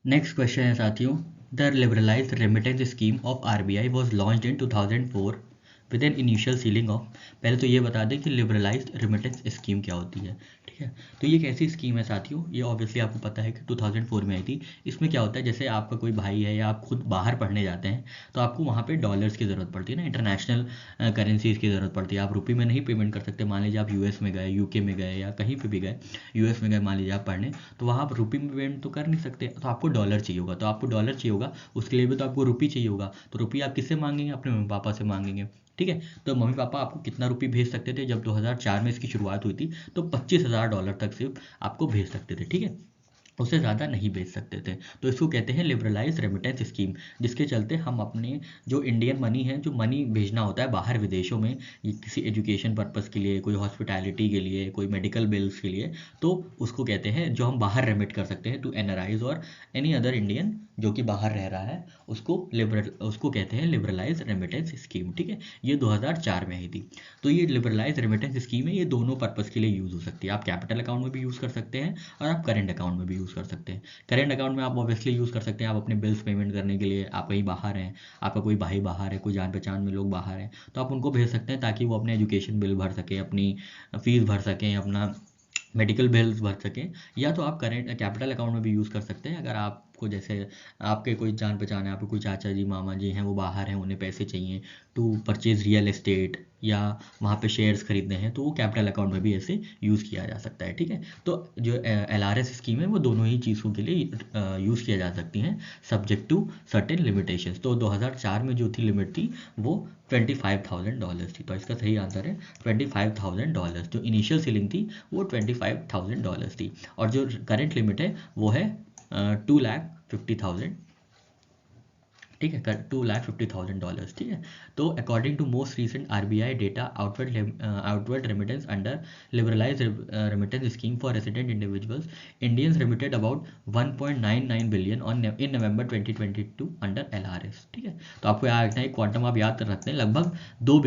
नेक्स्ट क्वेश्चन है साथियों, the liberalised remittance scheme of RBI was launched in 2004 with an initial ceiling of. पहले तो ये बता दें कि लिबरलाइज्ड रेमिटेंस स्कीम क्या होती है। ठीक है, तो ये कैसी स्कीम है साथियों, ये ऑब्वियसली आपको पता है कि 2004 में आई थी। इसमें क्या होता है, जैसे आपका कोई भाई है या आप खुद बाहर पढ़ने जाते हैं तो आपको वहाँ पे डॉलर्स की ज़रूरत पड़ती है ना, इंटरनेशनल करेंसीज की ज़रूरत पड़ती है। आप रुपये में नहीं पेमेंट कर सकते। मान लीजिए आप यूएस में गए, यूके में गए या कहीं पर भी गए, यूएस में गए मान लीजिए आप पढ़ने, तो वहाँ आप रुपये में पेमेंट तो कर नहीं सकते, तो आपको डॉलर चाहिए होगा। तो आपको डॉलर चाहिए होगा, उसके लिए भी तो आपको रुपये चाहिए होगा। तो रुपये आप किससे मांगेंगे, अपने मम्मी पापा से मांगेंगे। ठीक है, तो मम्मी पापा आपको कितना रुपये भेज सकते थे, जब 2004 में इसकी शुरुआत हुई थी तो $25,000 तक सिर्फ आपको भेज सकते थे। ठीक है, उससे ज़्यादा नहीं भेज सकते थे। तो इसको कहते हैं लिबरलाइज रेमिटेंस स्कीम, जिसके चलते हम अपने जो इंडियन मनी है, जो मनी भेजना होता है बाहर विदेशों में, किसी एजुकेशन पर्पज़ के लिए, कोई हॉस्पिटैलिटी के लिए, कोई मेडिकल बिल्स के लिए, तो उसको कहते हैं जो हम बाहर रेमिट कर सकते हैं टू एनआरआईज और एनी अदर इंडियन जो कि बाहर रह रहा है, उसको कहते हैं लिबरलाइज रेमिटेंस स्कीम। ठीक है, ये 2004 में आई थी। तो ये लिबरलाइज रेमिटेंस स्कीम है, ये दोनों पर्पज़ के लिए यूज़ हो सकती है। आप कैपिटल अकाउंट में भी यूज़ कर सकते हैं और आप करेंट अकाउंट में भी यूज़ कर सकते हैं। करेंट अकाउंट में आप ऑब्वियसली यूज़ कर सकते हैं, आप अपने बिल्स पेमेंट करने के लिए, आप कहीं बाहर हैं, आपका कोई भाई बाहर है, कोई जान पहचान में लोग बाहर हैं, तो आप उनको भेज सकते हैं ताकि वो अपने एजुकेशन बिल भर सकें, अपनी फ़ीस भर सकें, अपना मेडिकल बिल्स भर सकें। या तो आप करेंट कैपिटल अकाउंट में भी यूज़ कर सकते हैं, अगर आपको जैसे आपके कोई जान पहचान है, आपके कोई चाचा जी मामा जी हैं वो बाहर हैं, उन्हें पैसे चाहिए टू परचेज़ रियल एस्टेट या वहाँ पे शेयर्स खरीदने हैं, तो वो कैपिटल अकाउंट में भी ऐसे यूज़ किया जा सकता है। ठीक है, तो जो LRS स्कीम है वो दोनों ही चीज़ों के लिए यूज़ किया जा सकती हैं, सब्जेक्ट टू सर्टेन लिमिटेशंस। तो 2004 में जो थी लिमिट थी वो $25,000 थी, तो इसका सही आंसर है $25,000। जो इनिशियल सीलिंग थी वो $25,000 थी, और जो करंट लिमिट है वो है 2,50,000 ठीक है, $250,000, ठीक है। तो according to most recent RBI data, outward remittance under liberalise remittance scheme for resident individuals, Indians remitted about 1.99 billion in November 2022 under LRS, ठीक है। तो आपको याद रखना है, क्वांटम आप याद रखते हैं, लगभग 2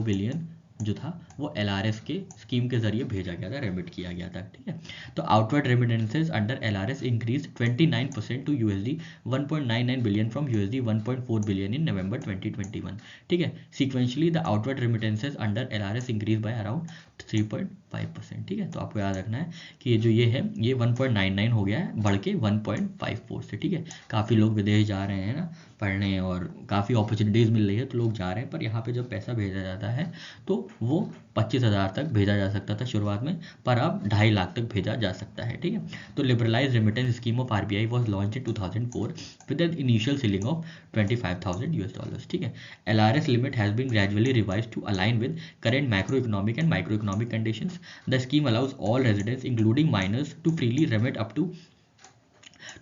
बिलियन जो था वो LRS के स्कीम के जरिए भेजा गया था, रेमिट किया गया था, ठीक है। तो outward remittances under LRS increase 29% to $1.99 billion from $1.4 billion in November 2021, ठीक है। Sequentially the outward remittances under LRS increase by around 3.5%, ठीक है। तो आपको याद रखना है कि ये जो ये 1.99 हो गया है बढ़ के 1.54 से, ठीक है। काफ़ी लोग विदेश जा रहे हैं ना पढ़ने, और काफ़ी अपॉर्चुनिटीज़ मिल रही है तो लोग जा रहे हैं, पर यहाँ पे जब पैसा भेजा जाता है तो वो 25,000 तक भेजा जा सकता था शुरुआत में, पर अब 2.5 लाख तक भेजा जा सकता है, ठीक है। तो liberalise remittance scheme of RBI was launch in 2004 with an initial ceiling of $25,000, ठीक है। LRS limit has been gradually revise to align with current macro economic and micro economic conditions. The scheme allows all residents, including minors, to freely remit up to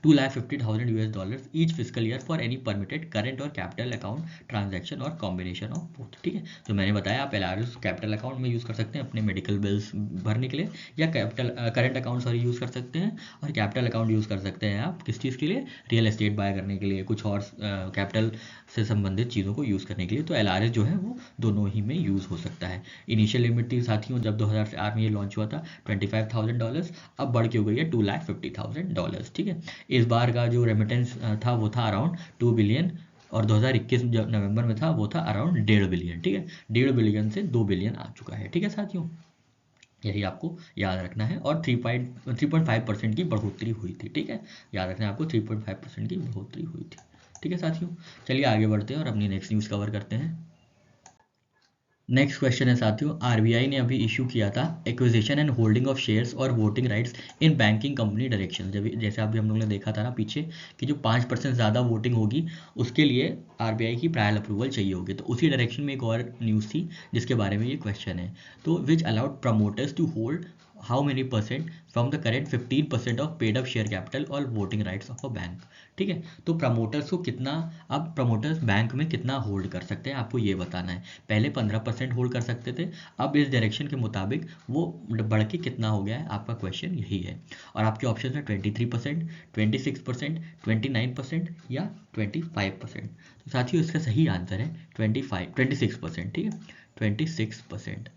$250,000 each fiscal year for any permitted current or capital account transaction or combination of both, ठीक है। तो मैंने बताया आप LRS कैपिटल अकाउंट में यूज़ कर सकते हैं अपने मेडिकल बिल्स भरने के लिए, या करंट अकाउंट यूज़ कर सकते हैं, और कैपिटल अकाउंट यूज़ कर सकते हैं आप किस चीज़ के लिए, रियल एस्टेट बाय करने के लिए, कुछ और कैपिटल से संबंधित चीज़ों को यूज़ करने के लिए। तो LRS जो है वो दोनों ही में यूज़ हो सकता है। इनिशियल लिमिट थी साथियों जब 2004 में ये लॉन्च हुआ था $25,000, अब बढ़ के हो गई है $250,000, ठीक है। इस बार का जो रेमिटेंस था वो था अराउंड 2 बिलियन, और 2021 जब नवंबर में था वो था अराउंड 1.5 बिलियन, ठीक है। 1.5 बिलियन से 2 बिलियन आ चुका है, ठीक है साथियों, यही आपको याद रखना है। और 3.5% की बढ़ोतरी हुई थी, ठीक है। याद रखना है आपको 3.5% की बढ़ोतरी हुई थी, ठीक है साथियों। चलिए आगे बढ़ते हैं और अपनी नेक्स्ट न्यूज़ कवर करते हैं। नेक्स्ट क्वेश्चन है साथियों, RBI ने अभी इशू किया था acquisition and holding of shares और voting rights in banking company direction. जब जैसे अभी हम लोगों ने देखा था ना पीछे कि जो 5% ज़्यादा वोटिंग होगी उसके लिए RBI की प्रायर अप्रूवल चाहिए होगी, तो उसी डायरेक्शन में एक और न्यूज़ थी जिसके बारे में ये क्वेश्चन है। तो which allowed promoters to hold how many percent from the current 15% of paid up share capital और voting rights of a bank, ठीक है। तो प्रमोटर्स को कितना, अब प्रमोटर्स बैंक में कितना होल्ड कर सकते हैं आपको ये बताना है। पहले 15% होल्ड कर सकते थे, अब इस डायरेक्शन के मुताबिक वो बढ़ के कितना हो गया है, आपका क्वेश्चन यही है। और आपके ऑप्शन है 23%, 26%, 29% या 25%। तो साथियों इसका सही आंसर है 26%, ठीक है, 26%।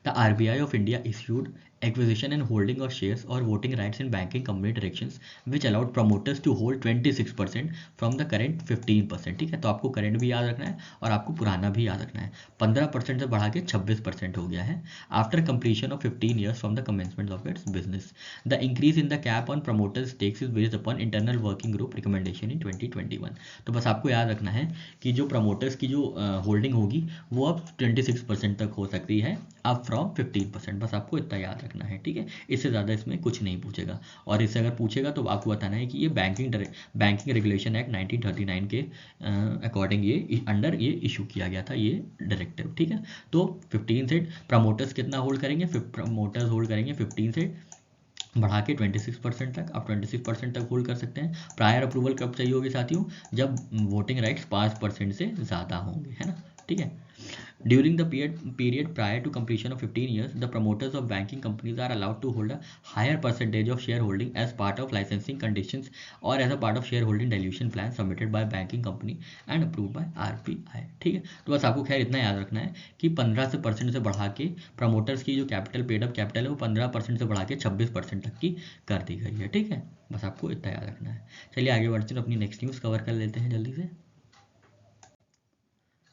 The RBI of India issued acquisition and holding of shares or voting rights in banking company directions which allowed promoters to hold 26% from the current 15%, ठीक है। तो आपको करंट भी याद रखना है और आपको पुराना भी याद रखना है। 15% से बढ़ा के 26% हो गया है after completion of 15 years from the commencement of its business. The increase in the cap on promoters stakes is based upon internal working group recommendation in 2021। तो बस आपको याद रखना है कि जो प्रमोटर्स की जो होल्डिंग होगी वो अब 26% तक हो सकती है, अब फ्रॉम 15%, बस आपको इतना याद रखना है, ठीक है। इससे ज़्यादा इसमें कुछ नहीं पूछेगा, और इससे अगर पूछेगा तो आपको बताना है कि ये बैंकिंग रेगुलेशन एक्ट 1939 के अकॉर्डिंग ये अंडर ये इशू किया गया था ये डायरेक्टिव, ठीक है। तो 15 से प्रमोटर्स कितना होल्ड करेंगे, प्रमोटर्स होल्ड करेंगे 15 से बढ़ा के 26% तक, आप 26% तक होल्ड कर सकते हैं। प्रायर अप्रूवल कब चाहिए होगी साथियों, जब वोटिंग राइट्स 5% से ज़्यादा होंगे, है ना, ठीक है। During the period prior to completion of 15 years, the promoters of banking companies are allowed to hold a higher percentage of shareholding as part of licensing conditions or as a part of shareholding dilution plan submitted by banking company and approved by RBI, ठीक है। तो बस आपको खैर इतना याद रखना है कि 15% से बढ़ा के प्रमोटर्स की जो कैपिटल पेड अप कैपिटल है वो 15% से बढ़ा के 26% तक की कर दी गई है, ठीक है। बस आपको इतना याद रखना है। चलिए आगे बढ़ते हैं, अपनी नेक्स्ट न्यूज़ कवर कर लेते हैं जल्दी से।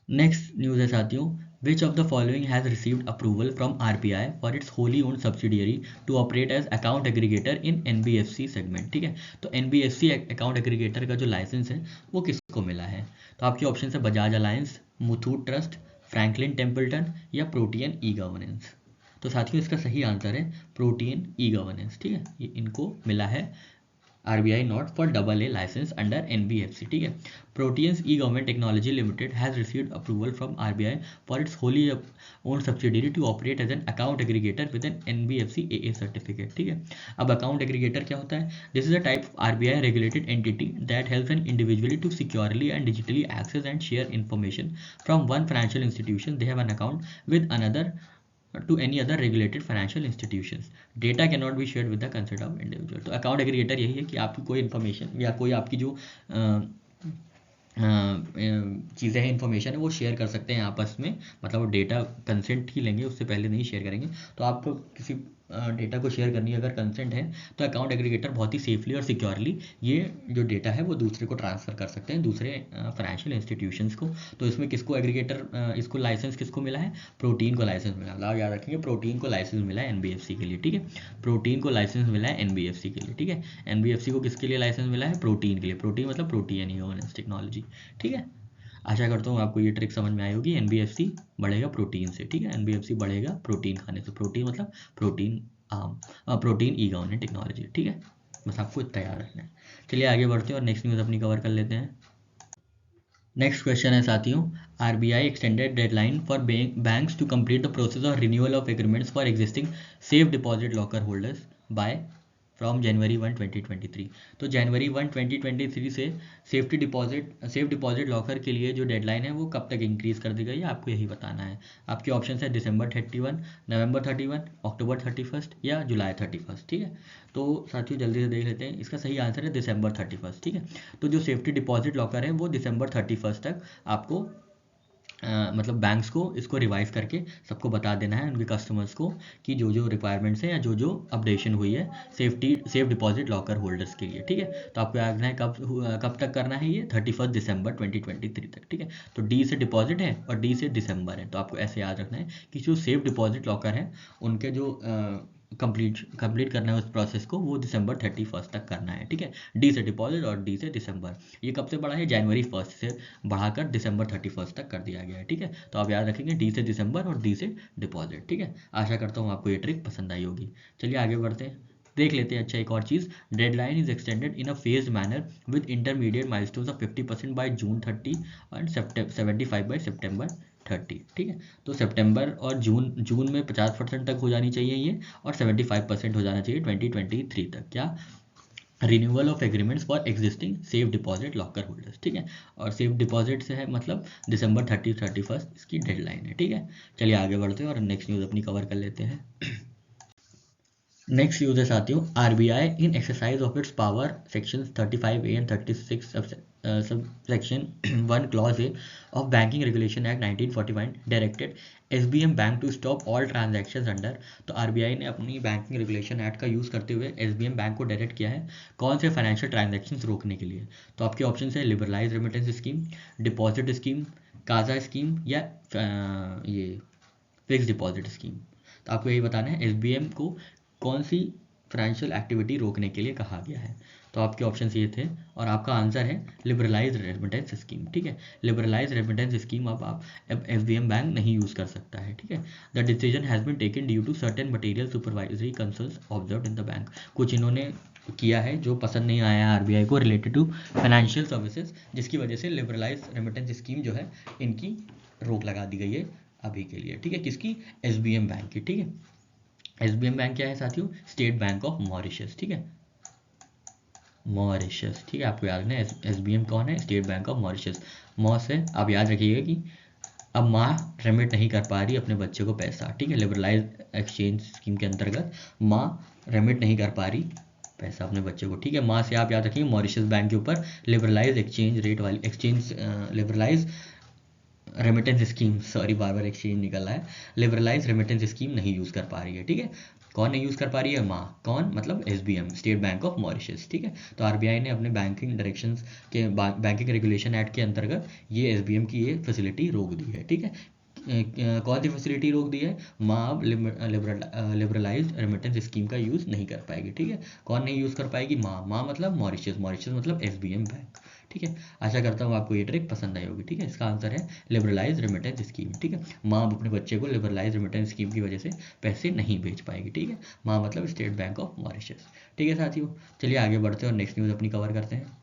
नेक्स्ट न्यूज़ है साथियों, which of the following has received approval from RBI for its wholly owned subsidiary to operate as account aggregator in NBFC segment, ठीक है। तो NBFC अकाउंट एग्रीगेटर का जो लाइसेंस है वो किसको मिला है, तो आपके ऑप्शन है Bajaj alliance, Muthoot trust, Franklin Templeton या प्रोटियन ई गवर्नेंस। तो साथियों इसका सही आंसर है प्रोटियन ई गवर्नेंस, ठीक है, ये इनको मिला है RBI not for AA license under NBFC, ठीक है। Protean's e-government technology limited has received approval from RBI for its wholly owned subsidiary to operate as an account aggregator with an NBFC AA certificate, ठीक है। अब account aggregator क्या होता है? This is a type of RBI regulated entity that helps an individually to securely and digitally access and share information from one financial institution they have an account with another to any other regulated financial institutions. Data cannot be shared with the consent of individual. तो अकाउंट एग्रीगेटर यही है कि आपकी कोई इन्फॉर्मेशन या कोई आपकी जो चीज़ें हैं, इन्फॉर्मेशन है, वो शेयर कर सकते हैं आपस में, मतलब वो डेटा कंसेंट ही लेंगे, उससे पहले नहीं शेयर करेंगे। तो आपको किसी डेटा को शेयर करनी है अगर कंसेंट है, तो अकाउंट एग्रीगेटर बहुत ही सेफली और सिक्योरली ये जो डेटा है वो दूसरे को ट्रांसफ़र कर सकते हैं, दूसरे फाइनेंशियल इंस्टीट्यूशंस को। तो इसमें किसको एग्रीगेटर, इसको लाइसेंस किसको मिला है? प्रोटीन को लाइसेंस मिला है। याद रखेंगे, प्रोटीन को लाइसेंस मिला है NBFC के लिए, ठीक है। प्रोटीन को लाइसेंस मिला है NBFC के लिए, ठीक है। NBFC को किसके लिए लाइसेंस मिला है? प्रोटीन के लिए। प्रोटीन मतलब प्रोटीन ई-गवर्नेंस टेक्नोलॉजी, ठीक है। आशा करता हूँ आपको ये ट्रिक समझ में आई होगी। NBFC बढ़ेगा प्रोटीन से, ठीक है। NBFC बढ़ेगा प्रोटीन खाने से। प्रोटीन मतलब प्रोटीन प्रोटीन ई-गवर्नेंस टेक्नोलॉजी, ठीक है। बस आपको इतना याद रखना है। चलिए आगे बढ़ते हैं और नेक्स्ट न्यूज़ अपनी कवर कर लेते हैं। नेक्स्ट क्वेश्चन है साथियों, RBI extended deadline for banks to complete the process of renewal of agreements for existing safe deposit locker holders by from January 1, 2023। तो जनवरी 1, 2023 से सेफ डिपॉजिट लॉकर के लिए जो डेडलाइन है वो कब तक इंक्रीज कर दी गई है, आपको यही बताना है। आपके ऑप्शन है दिसंबर 31, नवंबर 31, अक्टूबर 31 या जुलाई 31, ठीक है। तो साथियों जल्दी से देख लेते हैं, इसका सही आंसर है दिसंबर 31, ठीक है। तो जो सेफ्टी डिपॉजिट लॉकर है वो दिसंबर 31 तक आपको मतलब बैंक्स को इसको रिवाइज करके सबको बता देना है, उनके कस्टमर्स को, कि जो जो रिक्वायरमेंट्स है या जो जो अपडेशन हुई है सेफ डिपॉजिट लॉकर होल्डर्स के लिए, ठीक है। तो आपको याद रखना है कब तक करना है ये, 31 दिसंबर 2023 तक, ठीक है। तो डी से डिपॉजिट है और डी से दिसंबर है, तो आपको ऐसे याद रखना है कि जो सेफ डिपॉजिट लॉकर है उनके जो कंप्लीट करना है उस प्रोसेस को, वो दिसंबर 31 तक करना है, ठीक है। डी से डिपॉजिट और डी से दिसंबर। ये कब से बढ़ा है? जनवरी 1 से बढ़ाकर दिसंबर 31 तक कर दिया गया है, ठीक है। तो आप याद रखेंगे डी से दिसंबर और डी से डिपॉजिट, ठीक है। आशा करता हूँ आपको ये ट्रिक पसंद आई होगी। चलिए आगे बढ़ते हैं, देख लेते हैं। अच्छा, एक और चीज़, deadline is extended in a phase manner with intermediate milestones of 50% by June 30 and 75 by September 30, ठीक है। तो सितंबर और जून में 50% तक हो जानी चाहिए ये, और 75% हो जाना चाहिए 2023 तक। क्या? Renewal of agreements for existing safe deposit locker holders, ठीक है। और सेफ डिपॉजिट से है मतलब दिसंबर 31 इसकी डेडलाइन है, ठीक है। चलिए आगे बढ़ते हैं और नेक्स्ट न्यूज़ अपनी कवर कर लेते हैं। नेक्स्ट यूज है साथियों, RBI in exercise of its power section 35A and 36 section 1 clause A of banking regulation act 1941 directed SBM bank to stop all transactions under. तो RBI ने अपनी बैंकिंग रेगुलेशन एक्ट का यूज़ करते हुए SBM बैंक को डायरेक्ट किया है कौन से फाइनेंशियल ट्रांजैक्शंस रोकने के लिए। तो आपके ऑप्शन है liberalise remittance scheme, deposit scheme, Kaza scheme या ये फिक्स डिपॉजिट स्कीम। तो आपको यही बताना है SBM को कौन सी फाइनेंशियल एक्टिविटी रोकने के लिए कहा गया है। तो आपके ऑप्शन ये थे और आपका आंसर है लिबरलाइज रेमिटेंस स्कीम, ठीक है। लिबरलाइज रेमिटेंस स्कीम अब SBM बैंक नहीं यूज़ कर सकता है, ठीक है। The decision has been taken due to certain material supervisory concerns observed in the bank. कुछ इन्होंने किया है जो पसंद नहीं आया है RBI को रिलेटेड टू फाइनेंशियल सर्विसेज, जिसकी वजह से लिबरलाइज रेमिटेंस स्कीम जो है इनकी रोक लगा दी गई है अभी के लिए, ठीक है। किसकी? SBM बैंक की, ठीक है। SBM बैंक क्या है साथियों? स्टेट बैंक ऑफ मॉरिशस, ठीक है। मॉरिशस, ठीक है। आपको याद रखना है SBM कौन है? State Bank of Mauritius. मॉस है, आप याद रखिएगा कि अब माँ रेमिट नहीं कर पा रही अपने बच्चे को पैसा, ठीक है। लिबरलाइज एक्सचेंज स्कीम के अंतर्गत माँ रेमिट नहीं कर पा रही पैसा अपने बच्चे को, ठीक है। माँ से आप याद रखिए मॉरिशस बैंक के ऊपर लिबरलाइज एक्सचेंज रेट वाली लिबरलाइज रेमिटेंस स्कीम, सॉरी बार बार एक्सचेंज निकल रहा है, लिबरलाइज रेमिटेंस स्कीम नहीं यूज़ कर पा रही है, ठीक है। कौन नहीं यूज़ कर पा रही है? माँ। कौन? मतलब SBM, state Bank of Mauritius, ठीक है। तो RBI ने अपने बैंकिंग डायरेक्शंस के बैंकिंग रेगुलेशन एक्ट के अंतर्गत ये SBM की ये फैसिलिटी रोक दी है, ठीक है। कौन सी फैसिलिटी रोक दी है? माँ अब लिबरलाइज रेमिटेंस स्कीम का यूज़ नहीं कर पाएगी, ठीक है। कौन नहीं यूज़ कर पाएगी? माँ। माँ मतलब मॉरिशस, मॉरिशस मतलब SBM बैंक, ठीक है, आशा करता हूँ आपको ये ट्रिक पसंद आई होगी। ठीक है, इसका आंसर है लिबरलाइज रेमिटेंस स्कीम। ठीक है, माँ अपने बच्चे को लिबरलाइज रेमिटेंस स्कीम की वजह से पैसे नहीं भेज पाएगी। ठीक है, माँ मतलब स्टेट बैंक ऑफ मॉरिशस। ठीक है साथियों, चलिए आगे बढ़ते हैं और नेक्स्ट न्यूज़ अपनी कवर करते हैं।